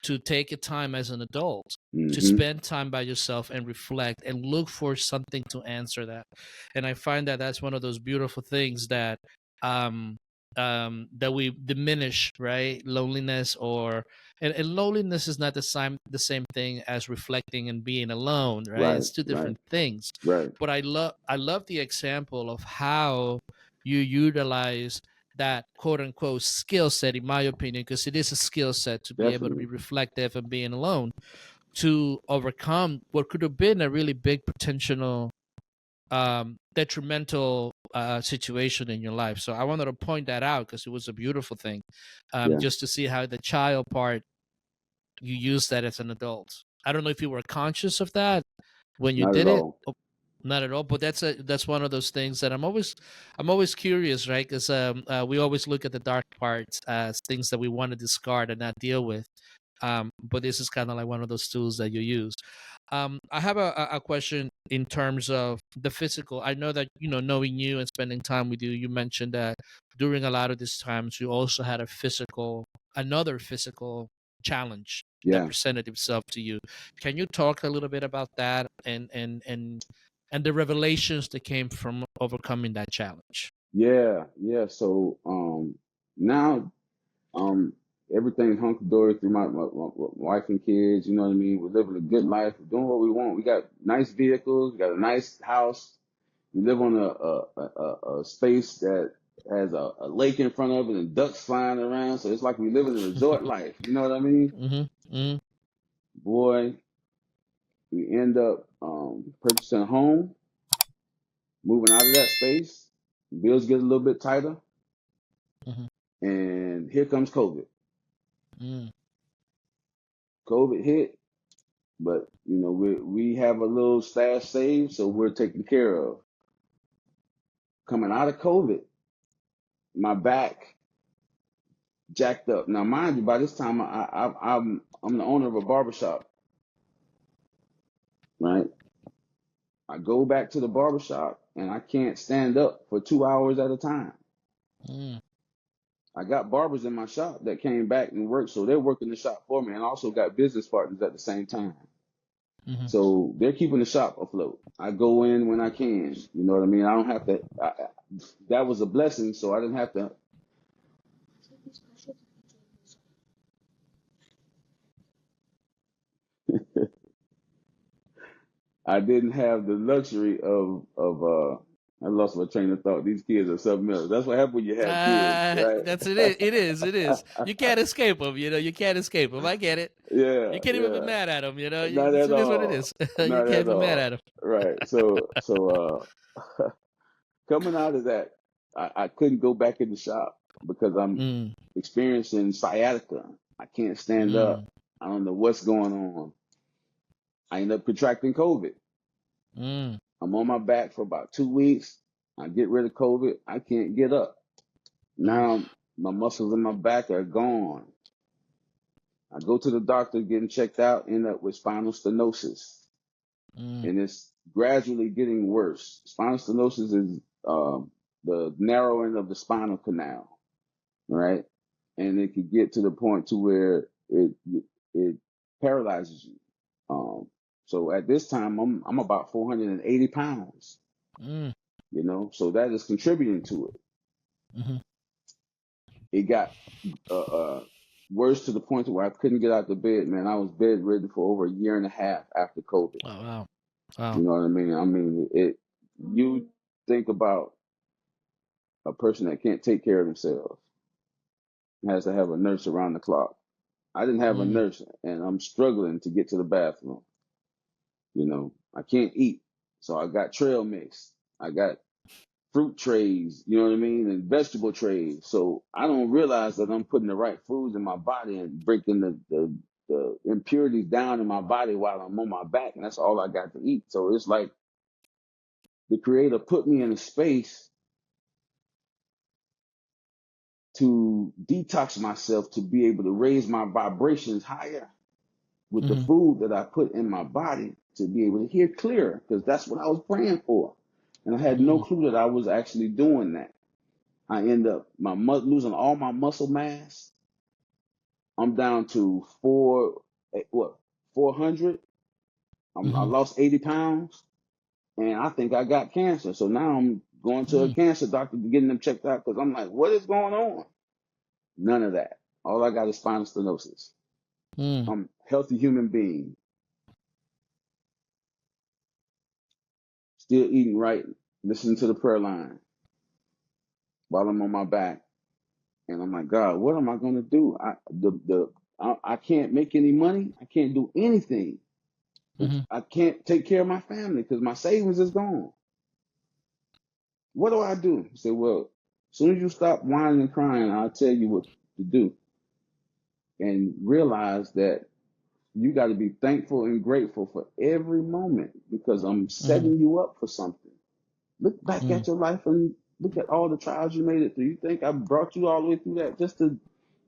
to take a time as an adult to Mm-hmm. spend time by yourself and reflect and look for something to answer that. And I find that that's one of those beautiful things that that we diminish, right? Loneliness, or and loneliness is not the same thing as reflecting and being alone, right? Right, It's two right, different things. right. But I love the example of how you utilize that quote unquote skill set, in my opinion, because it is a skill set to be able to be Definitely. reflective and being alone, to overcome what could have been a really big potential detrimental situation in your life. So I wanted to point that out because it was a beautiful thing, Yeah. just to see how the child part, you use that as an adult. I don't know if you were conscious of that when you Not at did it. all. Not at all, but that's one of those things that I'm always curious, right? Because we always look at the dark parts as things that we want to discard and not deal with. But this is kind of like one of those tools that you use. I have a question in terms of the physical. I know that, knowing you and spending time with you, you mentioned that during a lot of these times you also had another physical challenge that Yeah. presented itself to you. Can you talk a little bit about that and the revelations that came from overcoming that challenge? Yeah. Yeah. So now everything's hunky dory through my wife and kids. You know what I mean? We're living a good life. We're doing what we want. We got nice vehicles. We got a nice house. We live on a space that has a lake in front of it and ducks flying around. So it's like we live in a resort life. You know what I mean? Mm-hmm. Mm-hmm. Boy, we end up purchasing a home, moving out of that space. Bills get a little bit tighter, Mm-hmm. and here comes COVID. Mm-hmm. COVID hit, but we have a little stash saved, so we're taken care of. Coming out of COVID, my back jacked up. Now, mind you, by this time I'm the owner of a barbershop, right? I go back to the barbershop and I can't stand up for 2 hours at a time. I got barbers in my shop that came back and worked, so they're working the shop for me, and also got business partners at the same time. Mm-hmm. So they're keeping the shop afloat. I go in when I can. You know what I mean? I don't have to. That was a blessing, so I didn't have to. I didn't have the luxury of. I lost my train of thought. These kids are something else. That's what happens when you have kids, right? That's it. It is. It is. You can't escape them. You can't escape them. I get it. Yeah, You can't even be yeah. mad at them. Not It at is what it all. is. You Not can't at be mad all. at them. Right. So coming out of that, I couldn't go back in the shop because I'm Mm, experiencing sciatica. I can't stand up. mm, I don't know what's going on. I end up contracting COVID. mm, I'm on my back for about 2 weeks. I get rid of COVID. I can't get up. Now my muscles in my back are gone. I go to the doctor getting checked out, end up with spinal stenosis. mm, And it's gradually getting worse. Spinal stenosis is the narrowing of the spinal canal, right? And it could get to the point to where it paralyzes you. Um, so at this time, I'm about 480 pounds, mm, so that is contributing to it. mm-hmm. It got uh, uh, worse to the point to where I couldn't get out of bed, man. I was bedridden for over a year and a half after COVID. Oh wow. Wow. You know what I mean? I mean, you think about a person that can't take care of themselves, has to have a nurse around the clock. I didn't have a Mm, nurse, and I'm struggling to get to the bathroom. I can't eat, so I got trail mix. I got fruit trays, you know what I mean, and vegetable trays. So I don't realize that I'm putting the right foods in my body and breaking the impurities down in my body while I'm on my back, and that's all I got to eat. So it's like the Creator put me in a space to detox myself to be able to raise my vibrations higher with the mm-hmm. food that I put in my body to be able to hear clearer, because that's what I was praying for. And I had no Mm, clue that I was actually doing that. I end up losing all my muscle mass. I'm down to 400. I Mm-hmm. lost 80 pounds, and I think I got cancer. So now I'm going to a cancer doctor to getting them checked out because I'm like, what is going on? None of that. All I got is spinal stenosis. Mm-hmm. I'm a healthy human being, still eating right, listening to the prayer line while I'm on my back. And I'm like, God, what am I going to do? I can't make any money. I can't do anything. Mm-hmm. I can't take care of my family because my savings is gone. What do I do? He said, well, as soon as you stop whining and crying, I'll tell you what to do. And realize that you got to be thankful and grateful for every moment because I'm Mm-hmm. setting you up for something. Look back at your life and look at all the trials you made it through. You think I brought you all the way through that just to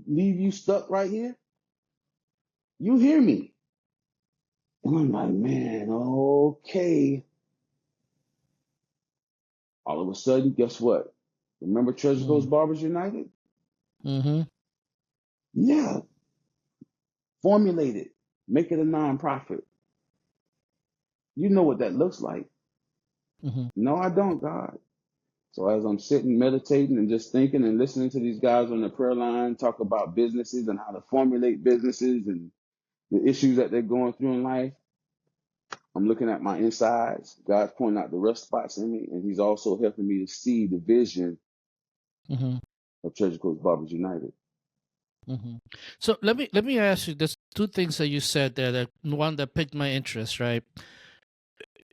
leave you stuck right here? You hear me? And I'm like, man, okay. All of a sudden, guess what? Remember Treasure Coast Barbers United? Mm-hmm. Yeah, formulate it. Make it a nonprofit. You know what that looks like. Mm-hmm. No, I don't, God. So as I'm sitting, meditating, and just thinking and listening to these guys on the prayer line talk about businesses and how to formulate businesses and the issues that they're going through in life, I'm looking at my insides. God's pointing out the rough spots in me, and He's also helping me to see the vision Mm-hmm. of Treasure Coast Barbers United. Mm-hmm. So let me ask you. There's two things that you said there. That one that piqued my interest. Right.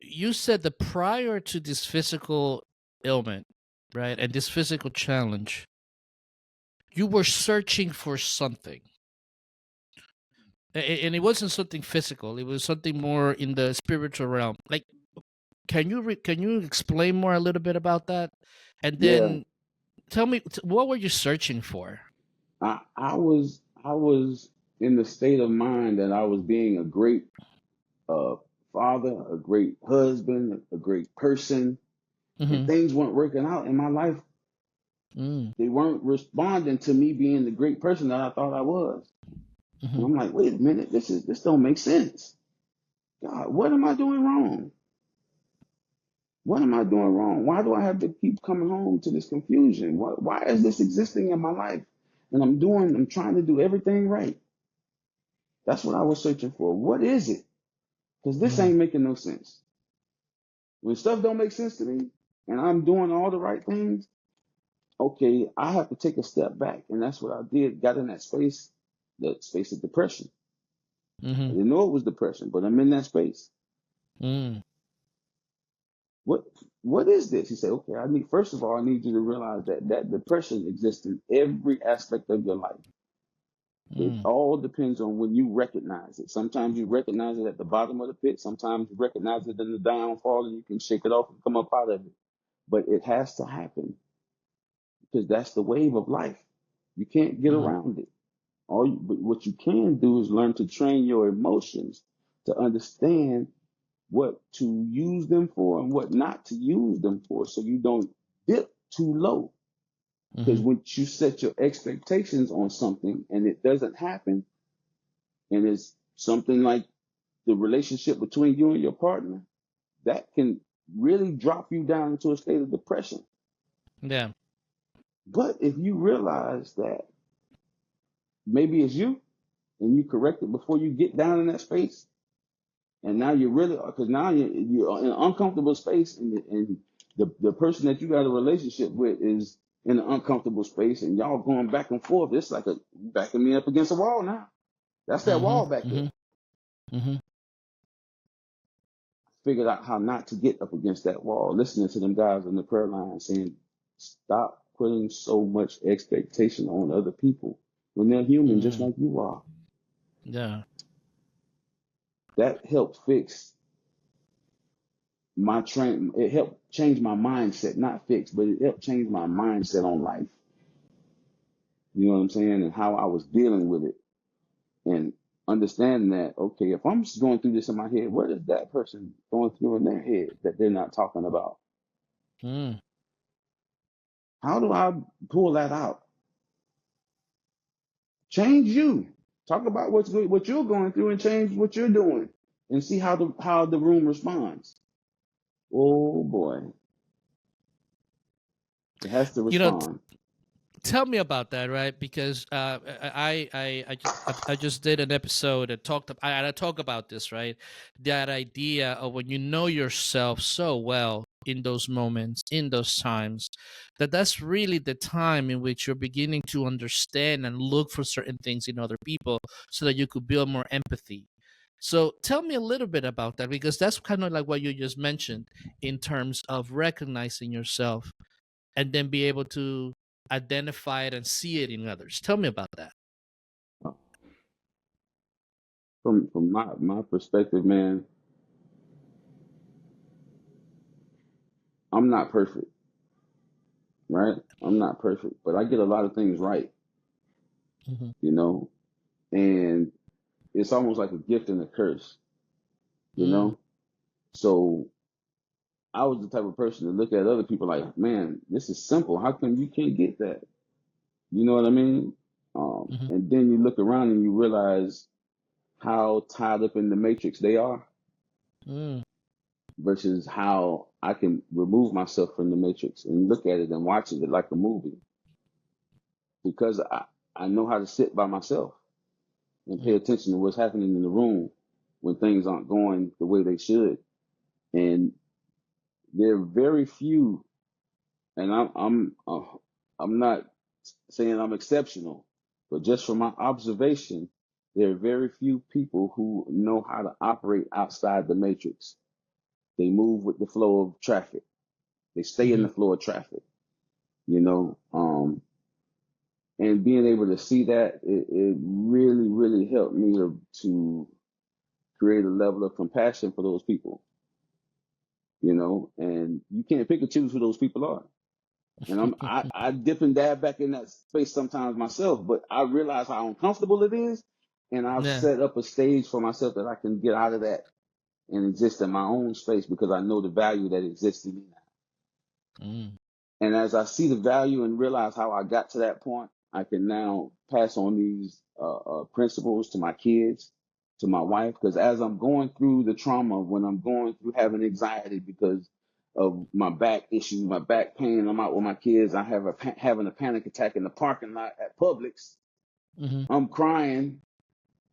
You said that prior to this physical ailment, right, and this physical challenge, you were searching for something, and it wasn't something physical. It was something more in the spiritual realm. Like, can you explain more a little bit about that, and Yeah, then tell me what were you searching for? I was in the state of mind that I was being a great uh, father, a great husband, a great person, and Mm-hmm. things weren't working out in my life. Mm-hmm. They weren't responding to me being the great person that I thought I was. And Mm-hmm. I'm like, wait a minute, this don't make sense. God, what am I doing wrong? What am I doing wrong? Why do I have to keep coming home to this confusion? Why is this existing in my life? And I'm trying to do everything right. That's what I was searching for. What is it? Because this ain't making no sense. When stuff don't make sense to me and I'm doing all the right things, okay, I have to take a step back. And that's what I did. Got in that space of depression. I Mm-hmm. didn't know it was depression, but I'm in that space. Mm-hmm. What what is this? He said, okay, first of all, I need you to realize that depression exists in every aspect of your life. It Mm-hmm. all depends on when you recognize it. Sometimes you recognize it at the bottom of the pit. Sometimes you recognize it in the downfall and you can shake it off and come up out of it. But it has to happen because that's the wave of life. You can't get Mm-hmm. around it. But what you can do is learn to train your emotions to understand what to use them for and what not to use them for so you don't dip too low. Because Mm-hmm. once you set your expectations on something and it doesn't happen, and it's something like the relationship between you and your partner, that can really drop you down into a state of depression. Yeah. But if you realize that maybe it's you and you correct it before you get down in that space, and now you're really, because now you're in an uncomfortable space, and the person that you got a relationship with is in an uncomfortable space, and y'all going back and forth. It's like backing me up against a wall now. That's that Mm-hmm. wall back there. Mm-hmm. Mm-hmm. Figured out how not to get up against that wall. Listening to them guys on the prayer line saying, stop putting so much expectation on other people when they're human just Mm-hmm. like you are. Yeah. That helped fix my train. It helped change my mindset, not fix, but it helped change my mindset on life. You know what I'm saying? And how I was dealing with it and understanding that, okay, if I'm just going through this in my head, what is that person going through in their head that they're not talking about? Mm-hmm. How do I pull that out? Change you. Talk about what you're going through and change what you're doing and see how the room responds. Oh boy, it has to You know, respond. tell me about that, right? Because I just did an episode and I talk about this, right? That idea of when you know yourself so well in those moments, in those times, that's really the time in which you're beginning to understand and look for certain things in other people, so that you could build more empathy. So tell me a little bit about that, because that's kind of like what you just mentioned in terms of recognizing yourself and then be able to identify it and see it in others. Tell me about that. From my perspective, man, I'm not perfect, right? I'm not perfect, but I get a lot of things right, Mm-hmm. you know, and it's almost like a gift and a curse, you Mm, know. So I was the type of person to look at other people like, man, this is simple. How come you can't get that? You know what I mean? mm-hmm. And then you look around and you realize how tied up in the matrix they are Mm, versus how I can remove myself from the matrix and look at it and watch it like a movie, because I know how to sit by myself and pay mm, attention to what's happening in the room when things aren't going the way they should. And there are very few, and I'm not saying I'm exceptional, but just from my observation, there are very few people who know how to operate outside the matrix. They move with the flow of traffic. They stay in mm-hmm. the flow of traffic, you know. And being able to see that, it really, really helped me to create a level of compassion for those people, you know. And you can't pick and choose who those people are. And I dip and dab back in that space sometimes myself, but I realize how uncomfortable it is, and I've Yeah. set up a stage for myself that I can get out of that and exist in my own space because I know the value that exists in me now. Mm, And as I see the value and realize how I got to that point, I can now pass on these principles to my kids, to my wife. Because as I'm going through the trauma, when I'm going through having anxiety because of my back issues, my back pain, I'm out with my kids. I have having a panic attack in the parking lot at Publix. mm-hmm. I'm crying.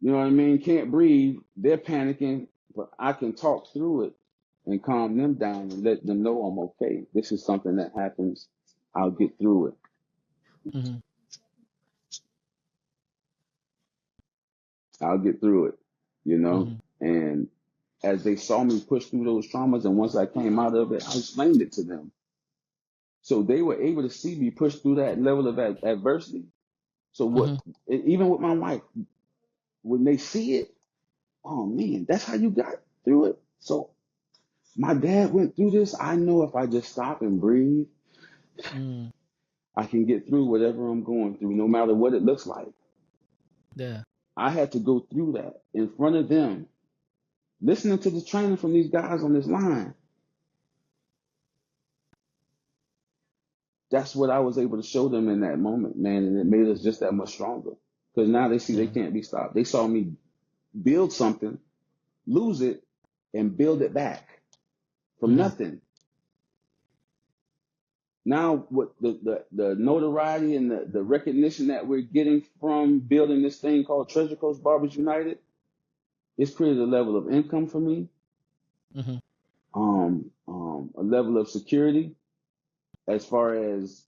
You know what I mean? Can't breathe. They're panicking, but I can talk through it and calm them down and let them know I'm okay. This is something that happens. I'll get through it. Mm-hmm. I'll get through it, you know? Mm-hmm. And as they saw me push through those traumas, and once I came out of it, I explained it to them. So they were able to see me push through that level of adversity. So Mm-hmm. even with my wife, when they see it, oh man, that's how you got through it. So my dad went through this. I know if I just stop and breathe, Mm, I can get through whatever I'm going through, no matter what it looks like. yeah. I had to go through that in front of them, listening to the training from these guys on this line. That's what I was able to show them in that moment, man. And it made us just that much stronger. Because now they see they Yeah. can't be stopped. They saw me build something, lose it, and build it back from Mm-hmm. nothing. Now, with the notoriety and the recognition that we're getting from building this thing called Treasure Coast Barbers United, it's created a level of income for me, Mm-hmm. a level of security as far as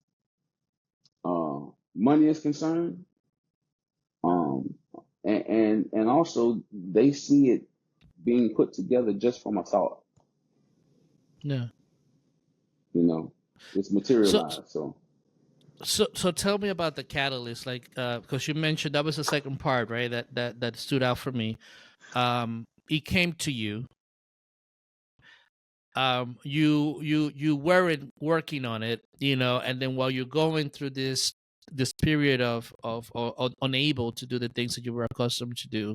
money is concerned, um, and also they see it being put together just from a thought. Yeah. You know, it's So, materialized. So so tell me about the catalyst, like, because you mentioned that was the second part, right? That stood out for me. It came to you. You weren't working on it, and then while you're going through this period of unable to do the things that you were accustomed to do,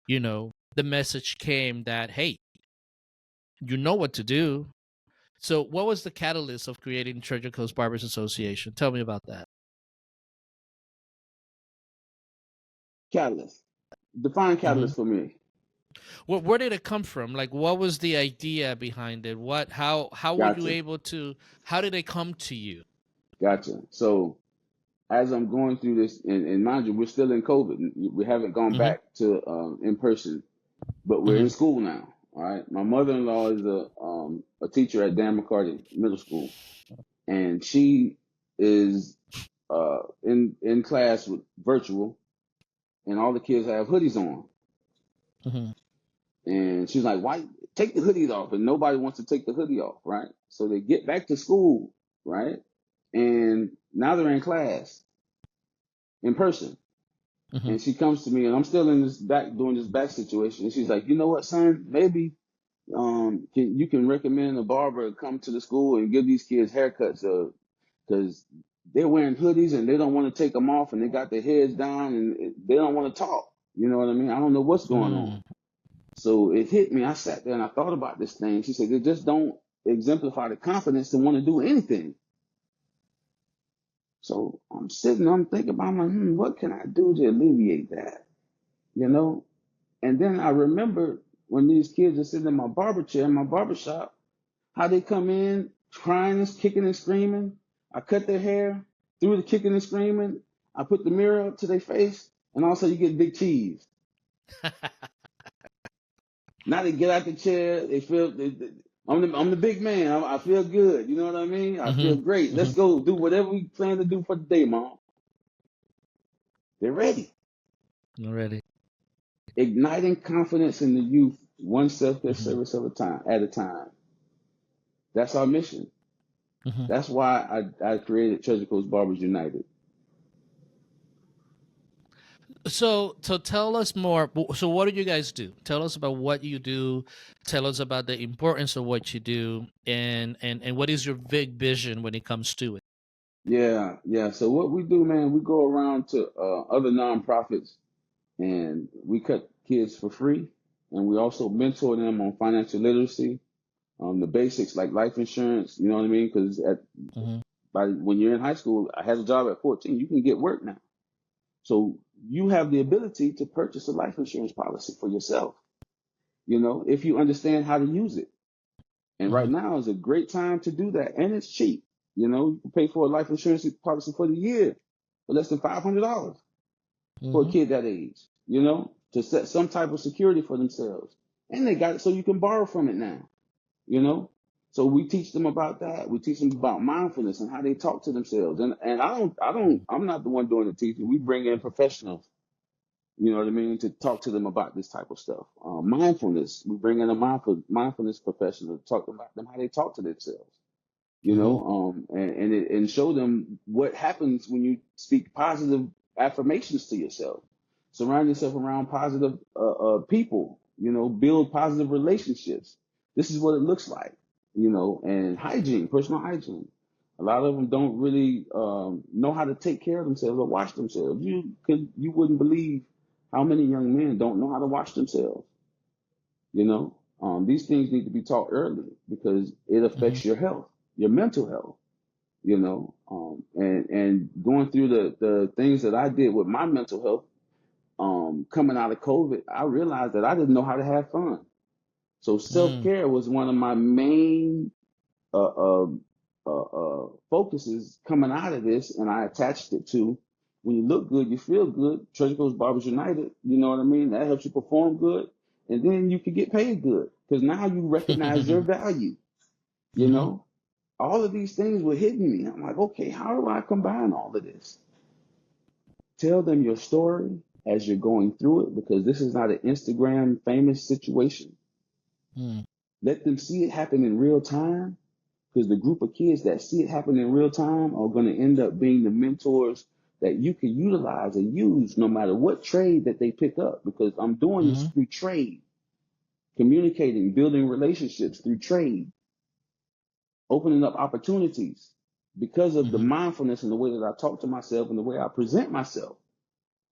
the message came that, hey, you know what to do. So what was the catalyst of creating Treasure Coast Barbers Association? Tell me about that. catalyst. Define Mm-hmm. catalyst for me. Where did it come from? Like, what was the idea behind it? How were you Gotcha. able to? How did it come to you? Gotcha. So as I'm going through this, and mind you, we're still in COVID. We haven't gone Mm-hmm. back to in person, but we're in Mm-hmm. school now. All right. My mother-in-law is a teacher at Dan McCarty Middle School, and she is in class with virtual, and all the kids have hoodies on. Mm-hmm. And she's like, "Why take the hoodies off?" And nobody wants to take the hoodie off, right? So they get back to school, right? And now they're in class in person. Mm-hmm. And she comes to me, and I'm still in this back doing this back situation. And she's like, "You know what, son? Maybe you can recommend a barber come to the school and give these kids haircuts, because they're wearing hoodies and they don't want to take them off, and they got their heads down and they don't want to talk. You know what I mean? I don't know what's going on." So it hit me. I sat there and I thought about this thing. She said, "They just don't exemplify the confidence to want to do anything." So I'm sitting, I'm thinking about, I'm like, what can I do to alleviate that? You know? And then I remember when these kids are sitting in my barber chair in my barber shop, how they come in crying and kicking and screaming. I cut their hair, through the kicking and screaming. I put the mirror up to their face, and also you get big cheese. Now they get out the chair, they feel, I'm the big man. I feel good. You know what I mean? I feel great. Mm-hmm. Let's go do whatever we plan to do for the day, Mom. They're ready. Already. Igniting confidence in the youth, one self-care Mm-hmm. service at a time. That's our mission. Mm-hmm. That's why I created Treasure Coast Barbers United. So tell us more. So what do you guys do? Tell us about what you do. Tell us about the importance of what you do, and what is your big vision when it comes to it. Yeah. So what we do, man, we go around to other nonprofits and we cut kids for free, and we also mentor them on financial literacy, the basics like life insurance. You know what I mean? Because Mm-hmm. when you're in high school, I had a job at 14. You can get work now, so you have the ability to purchase a life insurance policy for yourself. You know, if you understand how to use it. And Mm-hmm. right now is a great time to do that, and it's cheap. You know, you can pay for a life insurance policy for the year for less than $500 for a Mm-hmm. kid that age. You know, to set some type of security for themselves, and they got it so you can borrow from it now. You know, so we teach them about that. We teach them about mindfulness and how they talk to themselves. And I'm not the one doing the teaching. We bring in professionals, you know what I mean, to talk to them about this type of stuff. Mindfulness, we bring in a mindfulness professional to talk about them, how they talk to themselves, you Mm-hmm. know, and show them what happens when you speak positive affirmations to yourself. Surround yourself around positive people, you know, build positive relationships. This is what it looks like, you know, and hygiene, personal hygiene. A lot of them don't really know how to take care of themselves or wash themselves. You wouldn't believe how many young men don't know how to wash themselves. You know, these things need to be taught early because it Mm-hmm. affects your health, your mental health. You know, and going through the things that I did with my mental health, coming out of COVID, I realized that I didn't know how to have fun. So self Mm-hmm. care was one of my main uh, uh, focuses coming out of this, and I attached it to when you look good, you feel good. Treasure Coast Barbers United, you know what I mean? That helps you perform good, and then you can get paid good because now you recognize your value. You Mm-hmm. know, all of these things were hitting me. I'm like, okay, how do I combine all of this? Tell them your story as you're going through it because this is not an Instagram famous situation. Mm-hmm. Let them see it happen in real time because the group of kids that see it happen in real time are going to end up being the mentors that you can utilize and use no matter what trade that they pick up, because I'm doing this Mm-hmm. through trade, communicating, building relationships through trade, opening up opportunities because of the Mm-hmm. mindfulness and the way that I talk to myself and the way I present myself,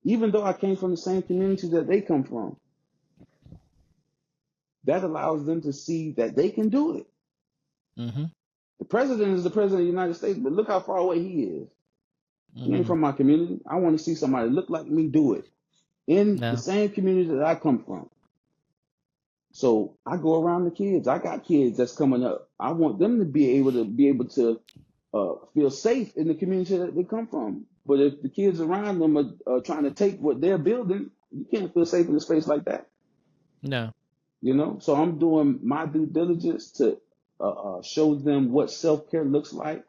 even though I came from the same community that they come from. That allows them to see that they can do it. Mm-hmm. The president is the president of the United States, but look how far away he is. He ain't Mm-hmm. from my community. I want to see somebody look like me do it. in the No. same community that I come from. So I go around the kids. I got kids that's coming up. I want them to be able to feel safe in the community that they come from. But if the kids around them are trying to take what they're building, you can't feel safe in a space like that. No. You know. So I'm doing my due diligence to show them what self-care looks like,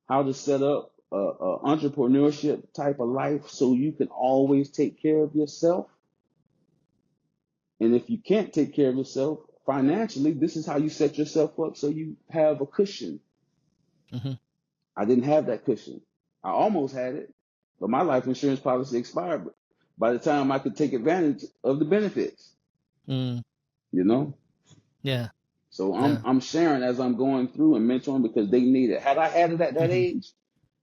how to set up a entrepreneurship type of life so you can always take care of yourself. And if you can't take care of yourself financially, this is how you set yourself up so you have a cushion. Mm-hmm. I didn't have that cushion. I almost had it, but my life insurance policy expired by the time I could take advantage of the benefits. Mm. You know? Yeah. So Yeah. I'm sharing as I'm going through and mentoring because they need it. Had I had it at that age,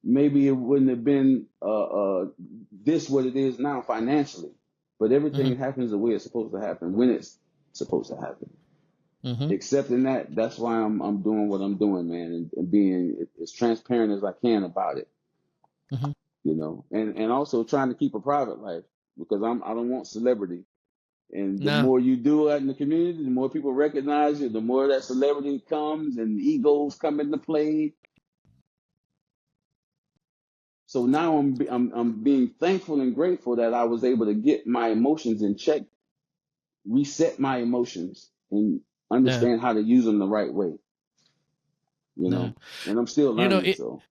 maybe it wouldn't have been this what it is now financially. But everything happens the way it's supposed to happen when it's supposed to happen. Accepting that's why I'm doing what I'm doing, man, and being as transparent as I can about it. You know, and also trying to keep a private life because I don't want celebrity. And the No. more you do it in the community, the more people recognize you, the more that celebrity comes and egos come into play. So now I'm being thankful and grateful that I was able to get my emotions in check, reset my emotions, and No. understand how to use them the right way. You No. know, and I'm still You know, learning. So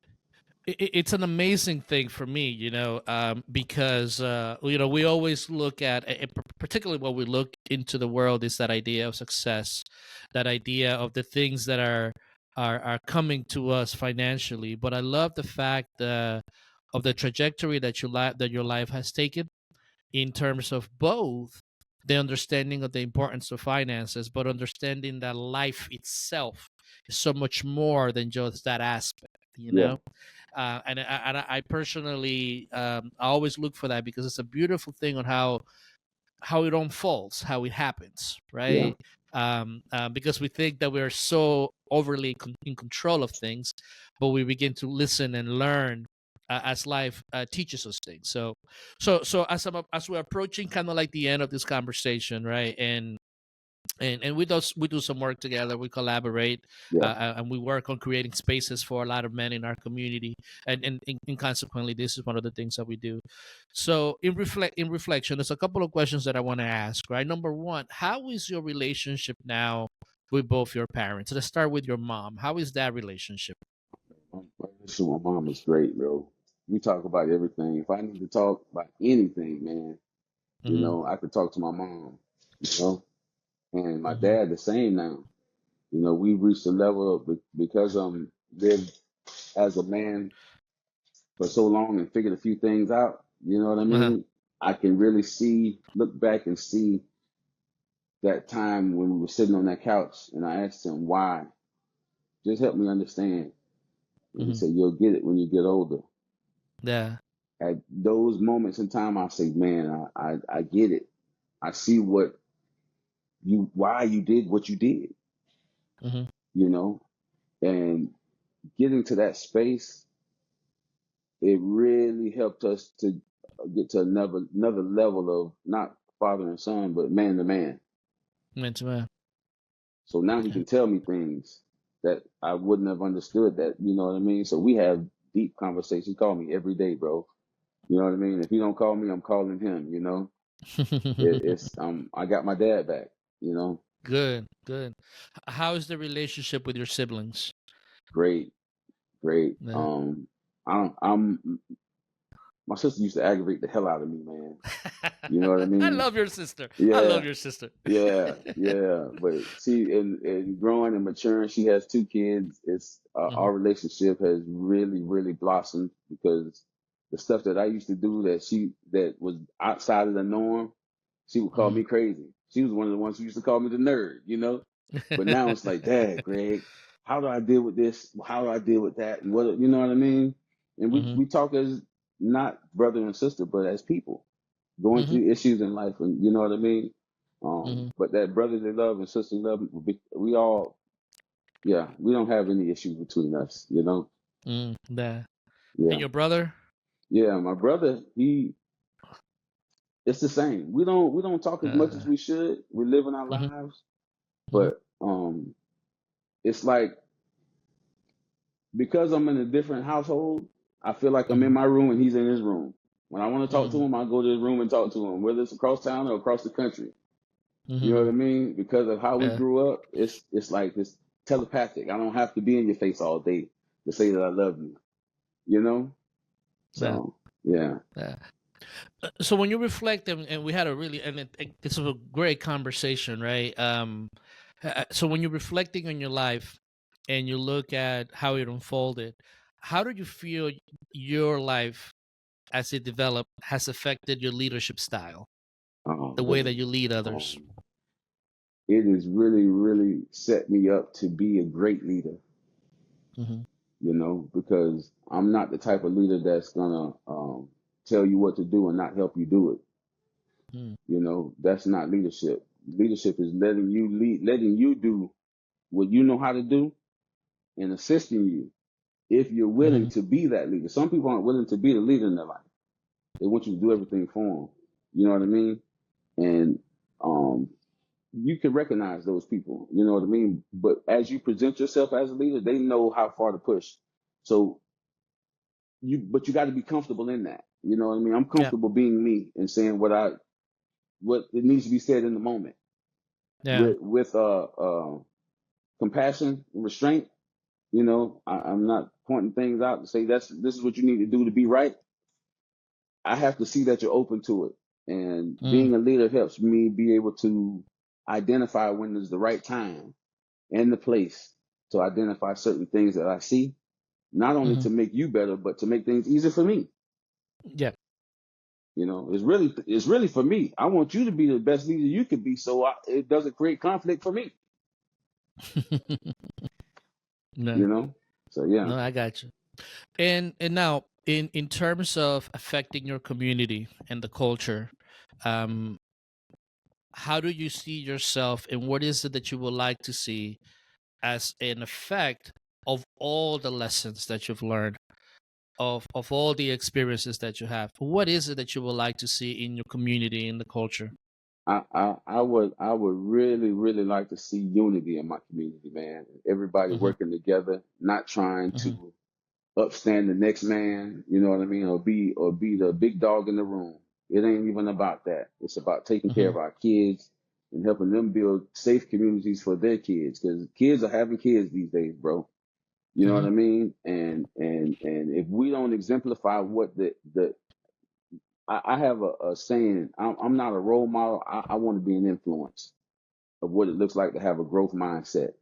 it's an amazing thing for me, you know, because you know, we always look at, and particularly when we look into the world, is that idea of success, that idea of the things that are coming to us financially. But I love the fact of the trajectory that your life has taken in terms of both the understanding of the importance of finances, but understanding that life itself is so much more than just that aspect, you yeah, know. And I personally, I always look for that because it's a beautiful thing on how it unfolds, how it happens, yeah, right? Because we think that we're so overly in control of things, but we begin to listen and learn as life teaches us things. So as we're approaching kind of like the end of this conversation, right? And we do some work together. We collaborate, yeah. and we work on creating spaces for a lot of men in our community. And consequently, this is one of the things that we do. So in reflection, there's a couple of questions that I want to ask. Right, number one, how is your relationship now with both your parents? Let's start with your mom. How is that relationship? My mom is great, bro. We talk about everything. If I need to talk about anything, man, you Mm-hmm. know, I could talk to my mom. You know, and my Mm-hmm. dad the same now. You know, we've reached a level of because lived as a man for so long and figured a few things out. You know what I Uh-huh. mean? I can really look back and see that time when we were sitting on that couch, and I asked him why. Just help me understand. And he Mm-hmm. said, "You'll get it when you get older." Yeah. At those moments in time, I say, "Man, I get it. I see why you did what you did." Mm-hmm. You know, and getting to that space, it really helped us to get to another level of not father and son, but man to man. Meant to, So now he okay. can tell me things that I wouldn't have understood. That you know what I mean. So we have deep conversations. He call me every day, bro. You know what I mean. If he don't call me, I'm calling him. You know, it's I got my dad back. You know, Good. Good. How is the relationship with your siblings? great, great. Yeah. I'm my sister used to aggravate the hell out of me, man. You know what I I mean? love your sister. I Yeah, love your sister. yeah, yeah. But see, in growing and maturing, she has two kids. It's Hmm. our relationship has really, really blossomed because the stuff that I used to do that was outside of the norm, she would call Hmm. me crazy. She was one of the ones who used to call me the nerd, you know. But now it's like, Dad, Greg, how do I deal with this? How do I deal with that? And what you know what I mean? And we Hmm. we talk as not brother and sister, but as people going Hmm. through issues in life, and you know what I mean. Hmm. But that brotherly love and sisterly love, we all, yeah, we don't have any issues between us, you know. Yeah. And Yeah, your brother? yeah. My brother, it's the same. We don't talk as much as we should. We're living our mhm, lives, mhm, but it's like because I'm in a different household, I feel like I'm in mhm, my room and he's in his room. When I want to talk to mhm, him, I go to his room and talk to him, whether it's across town or across the country. You know what mhm. I mean? Because of how we Yeah, grew up, it's like it's telepathic. I don't have to be in your face all day to say that I love you. You know? yeah, So yeah. yeah. So when you reflect, and we had a really, and it's a great conversation, right? So when you're reflecting on your life and you look at how it unfolded, how do you feel your life as it developed has affected your leadership style, Oh the way that man. you lead others? Um, it has really, really set me up to be a great leader, Mm-hmm. because I'm not the type of leader that's gonna tell you what to do and not help you do it. That's not leadership. Leadership is letting you lead, letting you do what you know how to do and assisting you if you're willing Mm-hmm. to be that leader. Some people aren't willing to be the leader in their life. They want you to do everything for them. You know what I mean? And um, you can recognize those people. You know what I mean? But as you present yourself as a leader, they know how far to push. So but you got to be comfortable in that. You know what I mean? I'm Yeah, comfortable being me and saying what it needs to be said in the moment yeah. with compassion and restraint. I'm not pointing things out to say this is what you need to do to be right. I have to see that you're open to it. And Mm, being a leader helps me be able to identify when is the right time and the place to identify certain things that I see, not only mm-hmm. to make you better, but to make things easier for me. Yeah. It's really for me. I want you to be the best leader you can be, so it doesn't create conflict for me. No, You know. So yeah. no, I got you. And now in terms of affecting your community and the culture, um, how do you see yourself, and what is it that you would like to see as an effect of all the lessons that you've learned, of all the experiences that you have? What is it that you would like to see in your community, in the culture? I would really, really like to see unity in my community, man. Everybody Mm-hmm, working together, not trying mm-hmm, to upstand the next man, you know what I mean, or be the big dog in the room. It ain't even about that. It's about taking care mm-hmm, of our kids and helping them build safe communities for their kids, because kids are having kids these days, bro. You know what mm-hmm, I mean? And if we don't exemplify what I have a saying. I'm not a role model. I want to be an influence of what it looks like to have a growth mindset.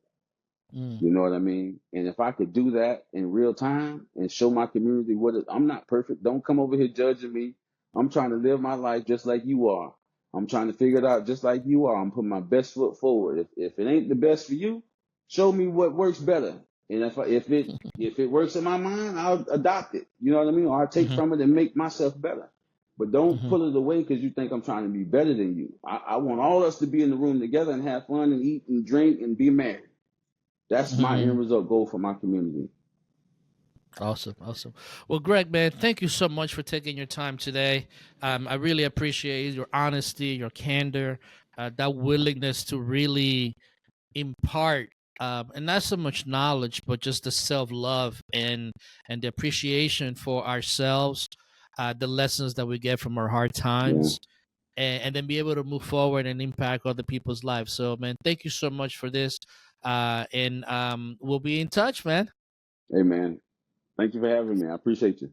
mm, You know what I mean? And if I could do that in real time and show my community I'm not perfect. Don't come over here judging me. I'm trying to live my life just like you are. I'm trying to figure it out just like you are. I'm putting my best foot forward. If it ain't the best for you, show me what works better. And if it works in my mind, I'll adopt it. You know what I mean? Or I'll take mm-hmm, from it and make myself better. But don't mm-hmm, pull it away because you think I'm trying to be better than you. I want all us to be in the room together and have fun and eat and drink and be married. That's my mm-hmm. end result goal for my community. Awesome, awesome. Well, Greg, man, thank you so much for taking your time today. I really appreciate your honesty, your candor, that willingness to really impart, and not so much knowledge, but just the self love and the appreciation for ourselves, the lessons that we get from our hard Yeah. times, and then be able to move forward and impact other people's lives. So, man, thank you so much for this, and we'll be in touch, man. Hey, man. Thank you for having me. I appreciate you.